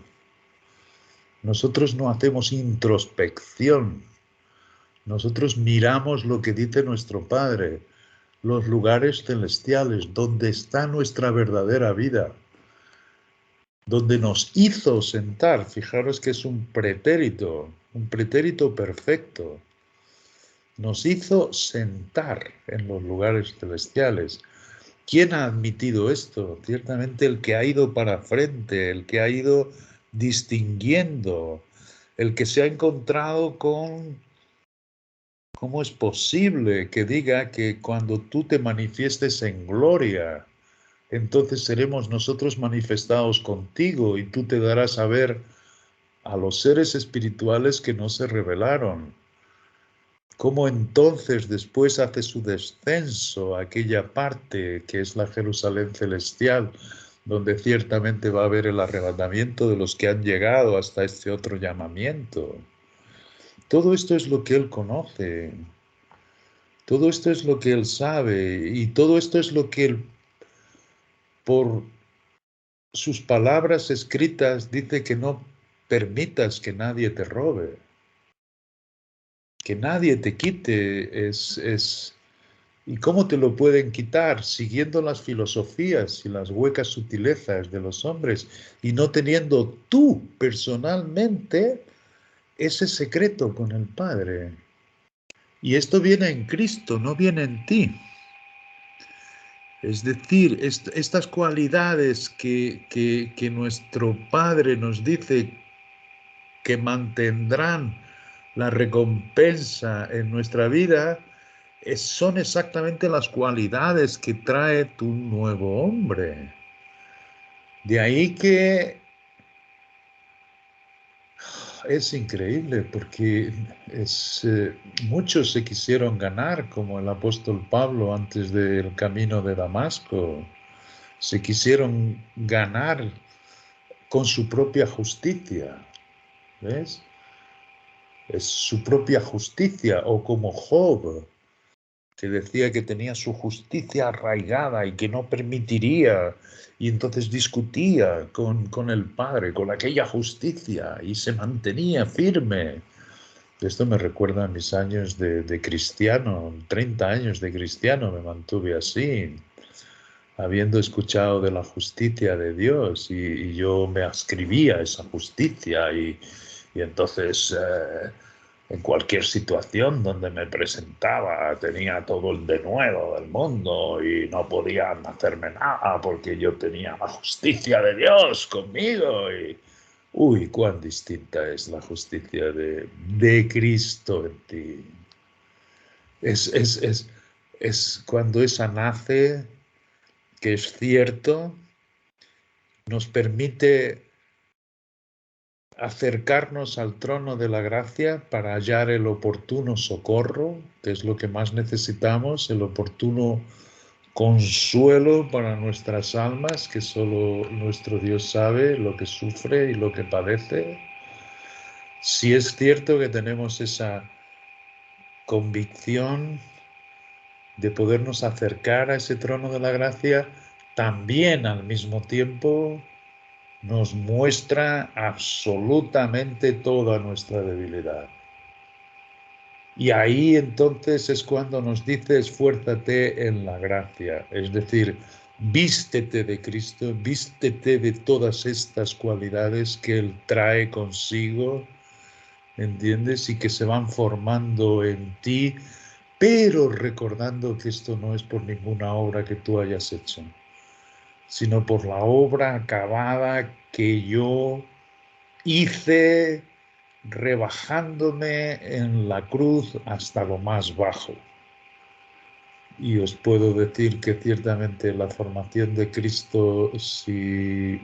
Nosotros no hacemos introspección. Nosotros miramos lo que dice nuestro Padre, los lugares celestiales, donde está nuestra verdadera vida, donde nos hizo sentar. Fijaros que es un pretérito perfecto. Nos hizo sentar en los lugares celestiales. ¿Quién ha admitido esto? Ciertamente el que ha ido para frente, el que ha ido distinguiendo, el que se ha encontrado con cómo es posible que diga que cuando tú te manifiestes en gloria, entonces seremos nosotros manifestados contigo y tú te darás a ver a los seres espirituales que no se rebelaron. Cómo entonces después hace su descenso a aquella parte que es la Jerusalén celestial, donde ciertamente va a haber el arrebatamiento de los que han llegado hasta este otro llamamiento. Todo esto es lo que él conoce, todo esto es lo que él sabe, y todo esto es lo que él, por sus palabras escritas, dice que no permitas que nadie te robe, que nadie te quite. ¿Y cómo te lo pueden quitar? Siguiendo las filosofías y las huecas sutilezas de los hombres y no teniendo tú personalmente ese secreto con el Padre. Y esto viene en Cristo, no viene en ti. Es decir, estas cualidades que nuestro Padre nos dice que mantendrán la recompensa en nuestra vida, son exactamente las cualidades que trae tu nuevo hombre. De ahí que es increíble, porque muchos se quisieron ganar, como el apóstol Pablo antes del camino de Damasco. Se quisieron ganar con su propia justicia, ¿ves? Es su propia justicia, o como Job, que decía que tenía su justicia arraigada y que no permitiría, y entonces discutía con el Padre, con aquella justicia, y se mantenía firme. Esto me recuerda a mis años de cristiano, 30 años de cristiano me mantuve así, habiendo escuchado de la justicia de Dios, y yo me ascribía a esa justicia, y entonces en cualquier situación donde me presentaba tenía todo el denuedo del mundo y no podían hacerme nada porque yo tenía la justicia de Dios conmigo. Y uy, cuán distinta es la justicia de Cristo en ti. Es cuando esa nace, que es cierto, nos permite acercarnos al trono de la gracia para hallar el oportuno socorro, que es lo que más necesitamos, el oportuno consuelo para nuestras almas, que solo nuestro Dios sabe lo que sufre y lo que padece. Si es cierto que tenemos esa convicción de podernos acercar a ese trono de la gracia, también al mismo tiempo nos muestra absolutamente toda nuestra debilidad. Y ahí entonces es cuando nos dice: esfuérzate en la gracia, es decir, vístete de Cristo, vístete de todas estas cualidades que Él trae consigo, ¿entiendes? Y que se van formando en ti, pero recordando que esto no es por ninguna obra que tú hayas hecho, sino por la obra acabada que yo hice rebajándome en la cruz hasta lo más bajo. Y os puedo decir que ciertamente la formación de Cristo, si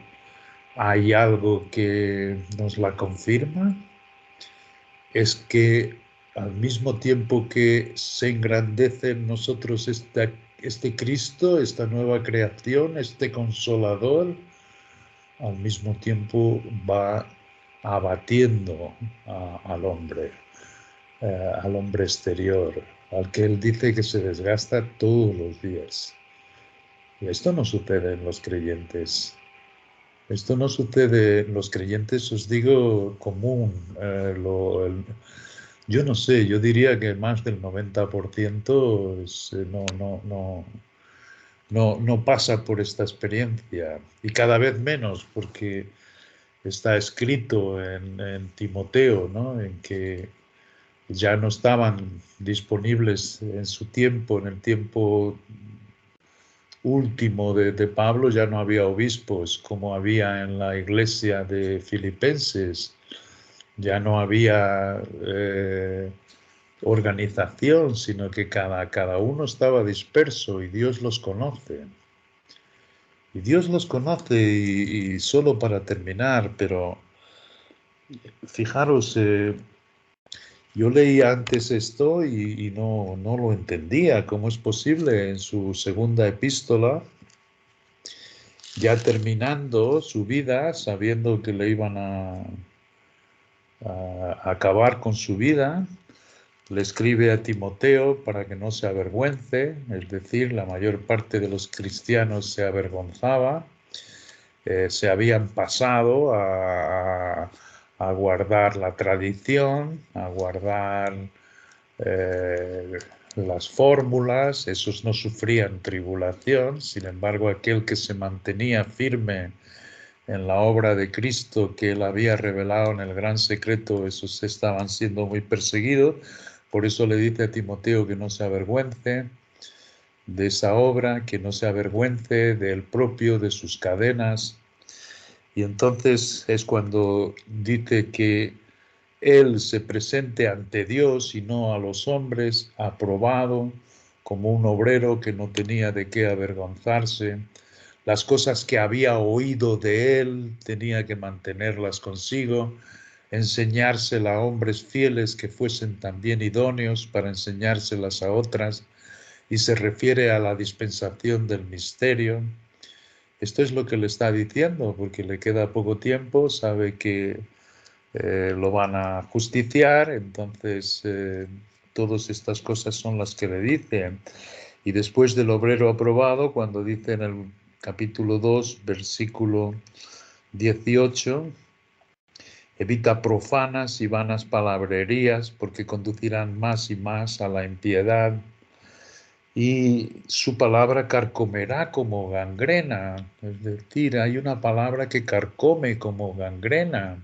hay algo que nos la confirma, es que al mismo tiempo que se engrandece en nosotros este Cristo, esta nueva creación, este Consolador, al mismo tiempo va abatiendo al hombre exterior, al que él dice que se desgasta todos los días. Y esto no sucede en los creyentes. Esto no sucede en los creyentes, os digo, común. Yo no sé, yo diría que más del 90% no pasa por esta experiencia. Y cada vez menos, porque está escrito en Timoteo, ¿no? En que ya no estaban disponibles en su tiempo, en el tiempo último de Pablo, ya no había obispos como había en la iglesia de Filipenses, ya no había organización, sino que cada uno estaba disperso y Dios los conoce. Y Dios los conoce, y solo para terminar, pero fijaros, yo leía antes esto y no lo entendía. ¿Cómo es posible? En su segunda epístola, ya terminando su vida, sabiendo que le iban a acabar con su vida, le escribe a Timoteo para que no se avergüence, es decir, la mayor parte de los cristianos se avergonzaba, se habían pasado a guardar la tradición, a guardar eh, las fórmulas, esos no sufrían tribulación, sin embargo aquel que se mantenía firme en la obra de Cristo que él había revelado en el gran secreto, esos estaban siendo muy perseguidos, por eso le dice a Timoteo que no se avergüence de esa obra, que no se avergüence del propio, de sus cadenas, y entonces es cuando dice que él se presente ante Dios y no a los hombres, aprobado como un obrero que no tenía de qué avergonzarse. Las cosas que había oído de él tenía que mantenerlas consigo, enseñárselas a hombres fieles que fuesen también idóneos para enseñárselas a otras, y se refiere a la dispensación del misterio. Esto es lo que le está diciendo, porque le queda poco tiempo, sabe que lo van a justiciar, entonces todas estas cosas son las que le dicen. Y después del obrero aprobado, cuando dice en el capítulo 2, versículo 18, evita profanas y vanas palabrerías, porque conducirán más y más a la impiedad, y su palabra carcomerá como gangrena. Es decir, hay una palabra que carcome como gangrena.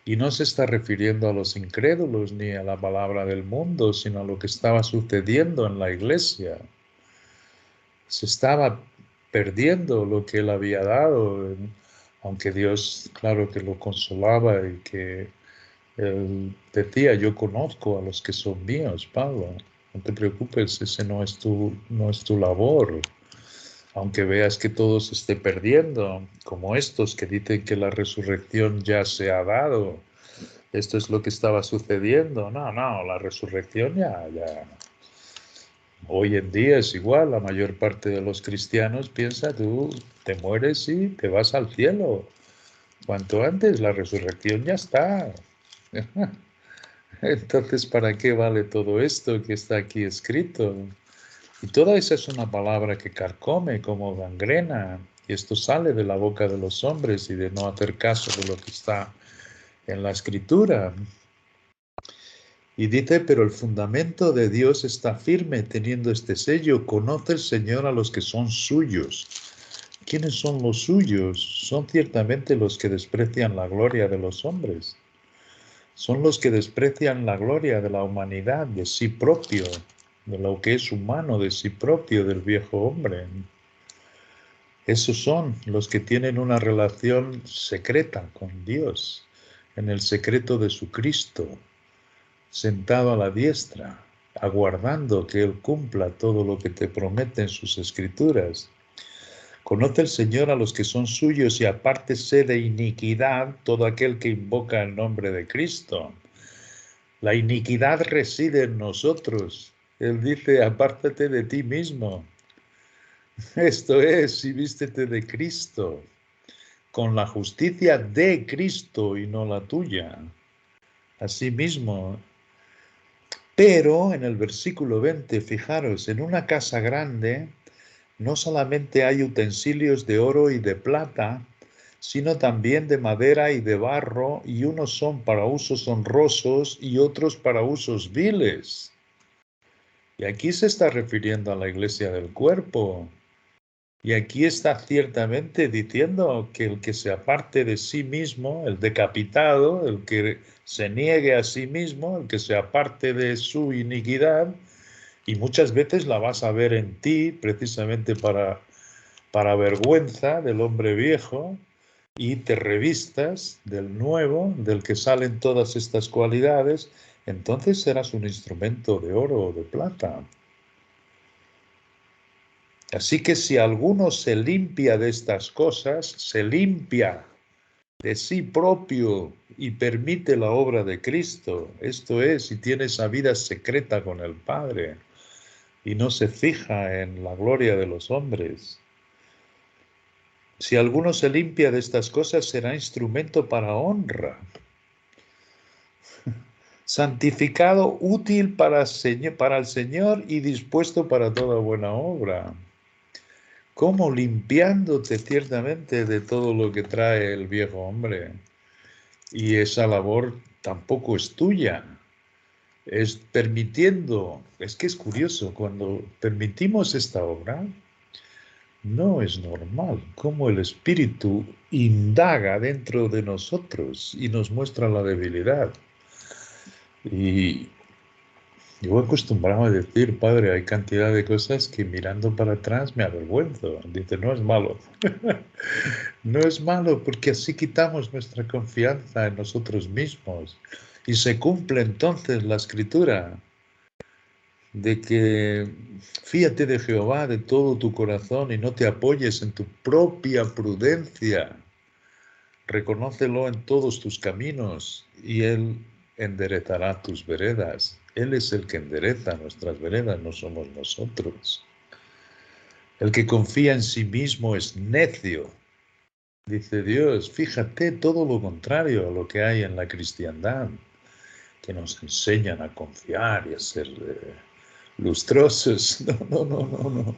Y no se está refiriendo a los incrédulos ni a la palabra del mundo, sino a lo que estaba sucediendo en la iglesia. Se estaba perdiendo lo que él había dado, aunque Dios, claro que lo consolaba y que él decía, yo conozco a los que son míos, Pablo, no te preocupes, ese no es tu labor. Aunque veas que todo se esté perdiendo, como estos que dicen que la resurrección ya se ha dado, esto es lo que estaba sucediendo. No, la resurrección ya. Hoy en día es igual, la mayor parte de los cristianos piensa, tú te mueres y te vas al cielo. Cuanto antes, la resurrección ya está. Entonces, ¿para qué vale todo esto que está aquí escrito? Y toda esa es una palabra que carcome como gangrena. Y esto sale de la boca de los hombres y de no hacer caso de lo que está en la escritura. Y dice, pero el fundamento de Dios está firme teniendo este sello. Conoce el Señor a los que son suyos. ¿Quiénes son los suyos? Son ciertamente los que desprecian la gloria de los hombres. Son los que desprecian la gloria de la humanidad, de sí propio, de lo que es humano, de sí propio, del viejo hombre. Esos son los que tienen una relación secreta con Dios, en el secreto de su Cristo, sentado a la diestra, aguardando que Él cumpla todo lo que te promete en sus escrituras. Conoce el Señor a los que son suyos y apártese de iniquidad todo aquel que invoca el nombre de Cristo. La iniquidad reside en nosotros. Él dice, apártate de ti mismo. Esto es, y vístete de Cristo, con la justicia de Cristo y no la tuya. Asimismo, pero en el versículo 20, fijaros, en una casa grande no solamente hay utensilios de oro y de plata, sino también de madera y de barro, y unos son para usos honrosos y otros para usos viles. Y aquí se está refiriendo a la iglesia del cuerpo. Y aquí está ciertamente diciendo que el que se aparte de sí mismo, el decapitado, el que se niegue a sí mismo, el que se aparte de su iniquidad, y muchas veces la vas a ver en ti precisamente para vergüenza del hombre viejo, y te revistas del nuevo, del que salen todas estas cualidades, entonces serás un instrumento de oro o de plata. Así que si alguno se limpia de estas cosas, se limpia de sí propio y permite la obra de Cristo. Esto es, si tiene esa vida secreta con el Padre y no se fija en la gloria de los hombres. Si alguno se limpia de estas cosas, será instrumento para honra, santificado, útil para el Señor y dispuesto para toda buena obra. ¿Cómo? Limpiándote ciertamente de todo lo que trae el viejo hombre. Y esa labor tampoco es tuya. Es permitiendo, es que es curioso, cuando permitimos esta obra, no es normal cómo el Espíritu indaga dentro de nosotros y nos muestra la debilidad. Y yo acostumbraba a decir, Padre, hay cantidad de cosas que mirando para atrás me avergüenzo. Dice, no es malo. No es malo porque así quitamos nuestra confianza en nosotros mismos. Y se cumple entonces la Escritura de que fíate de Jehová de todo tu corazón y no te apoyes en tu propia prudencia. Reconócelo en todos tus caminos y Él enderezará tus veredas. Él es el que endereza nuestras veredas, no somos nosotros. El que confía en sí mismo es necio, dice Dios. Fíjate todo lo contrario a lo que hay en la cristiandad, que nos enseñan a confiar y a ser lustrosos. No, no, no, no, no.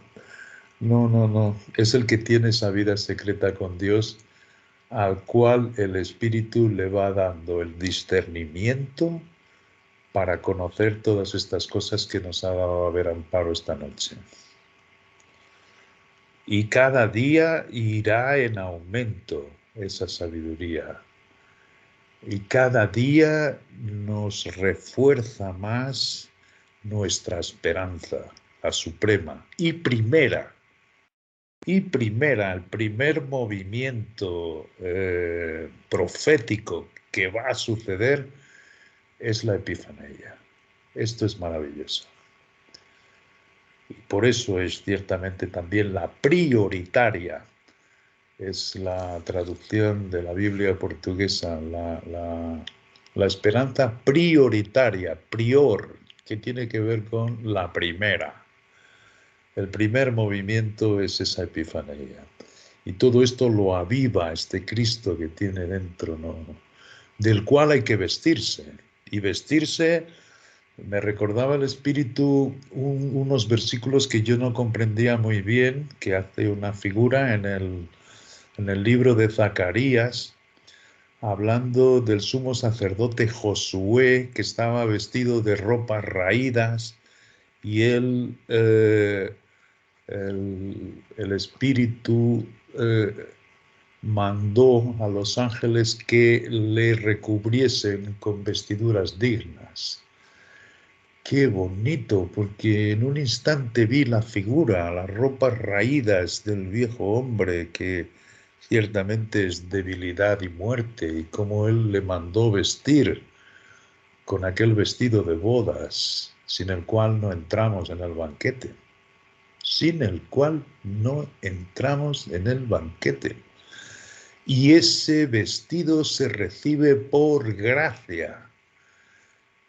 No, no, no. Es el que tiene esa vida secreta con Dios, al cual el Espíritu le va dando el discernimiento para conocer todas estas cosas que nos ha dado a ver Amparo esta noche. Y cada día irá en aumento esa sabiduría. Y cada día nos refuerza más nuestra esperanza, la suprema y primera. El primer movimiento profético que va a suceder es la Epifanía. Esto es maravilloso. Y por eso es ciertamente también la prioritaria. Es la traducción de la Biblia portuguesa, la esperanza prioritaria, prior, que tiene que ver con la primera. El primer movimiento es esa Epifanía. Y todo esto lo aviva este Cristo que tiene dentro, ¿no? Del cual hay que vestirse. Y vestirse, me recordaba el Espíritu unos versículos que yo no comprendía muy bien, que hace una figura en el libro de Zacarías, hablando del sumo sacerdote Josué, que estaba vestido de ropas raídas, y él, el Espíritu mandó a los ángeles que le recubriesen con vestiduras dignas. Qué bonito, porque en un instante vi la figura, las ropas raídas del viejo hombre, que ciertamente es debilidad y muerte, y cómo él le mandó vestir con aquel vestido de bodas, sin el cual no entramos en el banquete. Sin el cual no entramos en el banquete. Y ese vestido se recibe por gracia,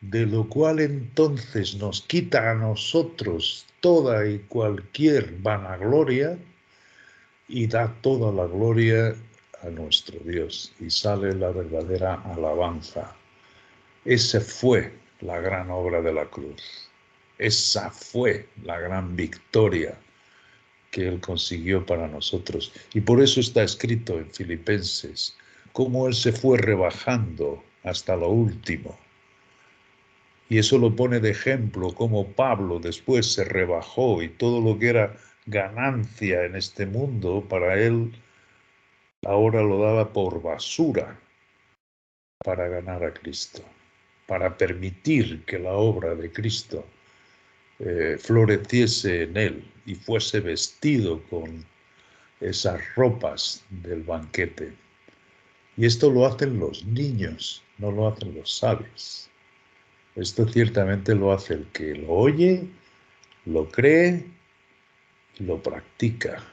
de lo cual entonces nos quita a nosotros toda y cualquier vanagloria y da toda la gloria a nuestro Dios, y sale la verdadera alabanza. Esa fue la gran obra de la cruz. Esa fue la gran victoria que Él consiguió para nosotros. Y por eso está escrito en Filipenses, cómo Él se fue rebajando hasta lo último. Y eso lo pone de ejemplo, cómo Pablo después se rebajó y todo lo que era ganancia en este mundo, para él ahora lo daba por basura para ganar a Cristo, para permitir que la obra de Cristo floreciese en él y fuese vestido con esas ropas del banquete. Y esto lo hacen los niños, no lo hacen los sabios. Esto ciertamente lo hace el que lo oye, lo cree y lo practica.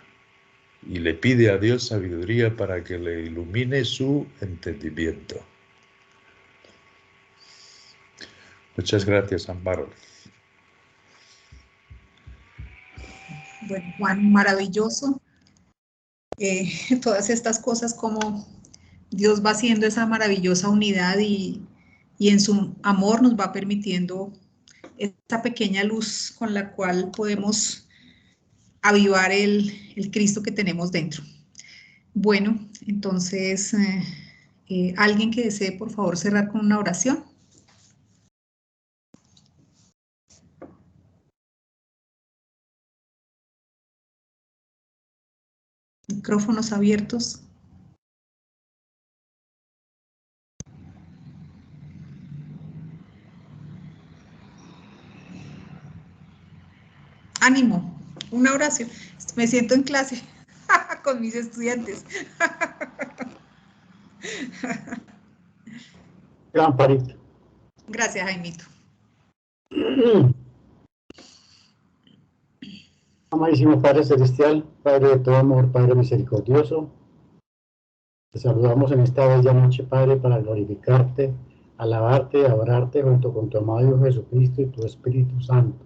Y le pide a Dios sabiduría para que le ilumine su entendimiento. Muchas gracias, Amparo. Bueno, Juan, maravilloso. Todas estas cosas, como Dios va haciendo esa maravillosa unidad y en su amor nos va permitiendo esta pequeña luz con la cual podemos avivar el Cristo que tenemos dentro. Bueno, entonces, alguien que desee, por favor, cerrar con una oración. Micrófonos abiertos. Ánimo, una oración. Me siento en clase con mis estudiantes. Gran Parito. Gracias, Jaimito. Amadísimo Padre Celestial, Padre de todo amor, Padre misericordioso, te saludamos en esta bella noche, Padre, para glorificarte, alabarte, adorarte junto con tu amado Hijo Jesucristo y tu Espíritu Santo.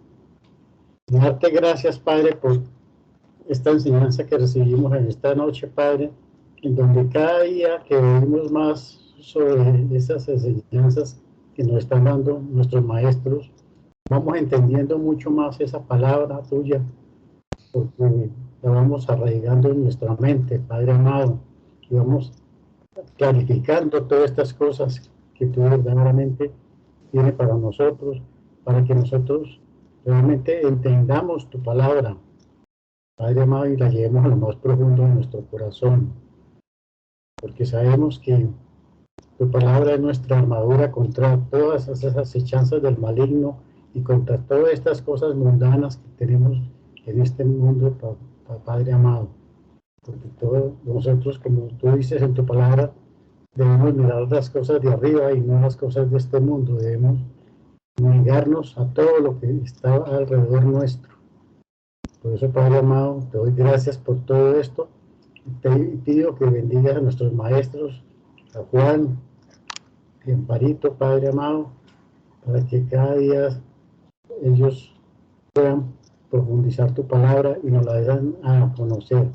Y darte gracias, Padre, por esta enseñanza que recibimos en esta noche, Padre, en donde cada día que oímos más sobre esas enseñanzas que nos están dando nuestros maestros, vamos entendiendo mucho más esa palabra tuya, porque la vamos arraigando en nuestra mente, Padre amado, y vamos clarificando todas estas cosas que tú verdaderamente tienes para nosotros, para que nosotros realmente entendamos tu palabra, Padre amado, y la llevemos a lo más profundo de nuestro corazón, porque sabemos que tu palabra es nuestra armadura contra todas esas acechanzas del maligno y contra todas estas cosas mundanas que tenemos en este mundo, Padre amado. Porque todos nosotros, como tú dices en tu palabra, debemos mirar las cosas de arriba y no las cosas de este mundo. Debemos negarnos a todo lo que está alrededor nuestro. Por eso, Padre amado, te doy gracias por todo esto. Te pido que bendigas a nuestros maestros, a Juan y Amparito, Padre amado, para que cada día ellos puedan profundizar tu palabra y nos la den a conocer.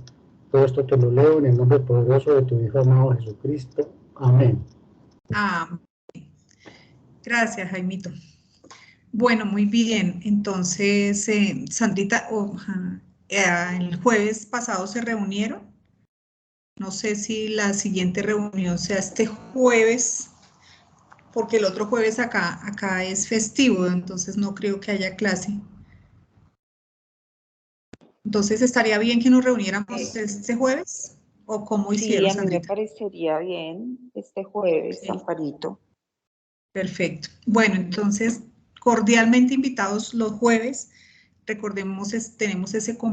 Todo esto te lo leo en el nombre poderoso de tu Hijo amado Jesucristo. Amén. Amén. Gracias, Jaimito. Bueno, muy bien. Entonces, Sandrita, el jueves pasado se reunieron. No sé si la siguiente reunión sea este jueves, porque el otro jueves acá es festivo, entonces no creo que haya clase. Entonces, ¿estaría bien que nos reuniéramos este jueves? ¿O cómo hicieron, Sí, a mí me Sandrita? parecería bien este jueves, Sí. Amparito. Perfecto. Bueno, entonces, cordialmente invitados los jueves. Recordemos, tenemos ese compartir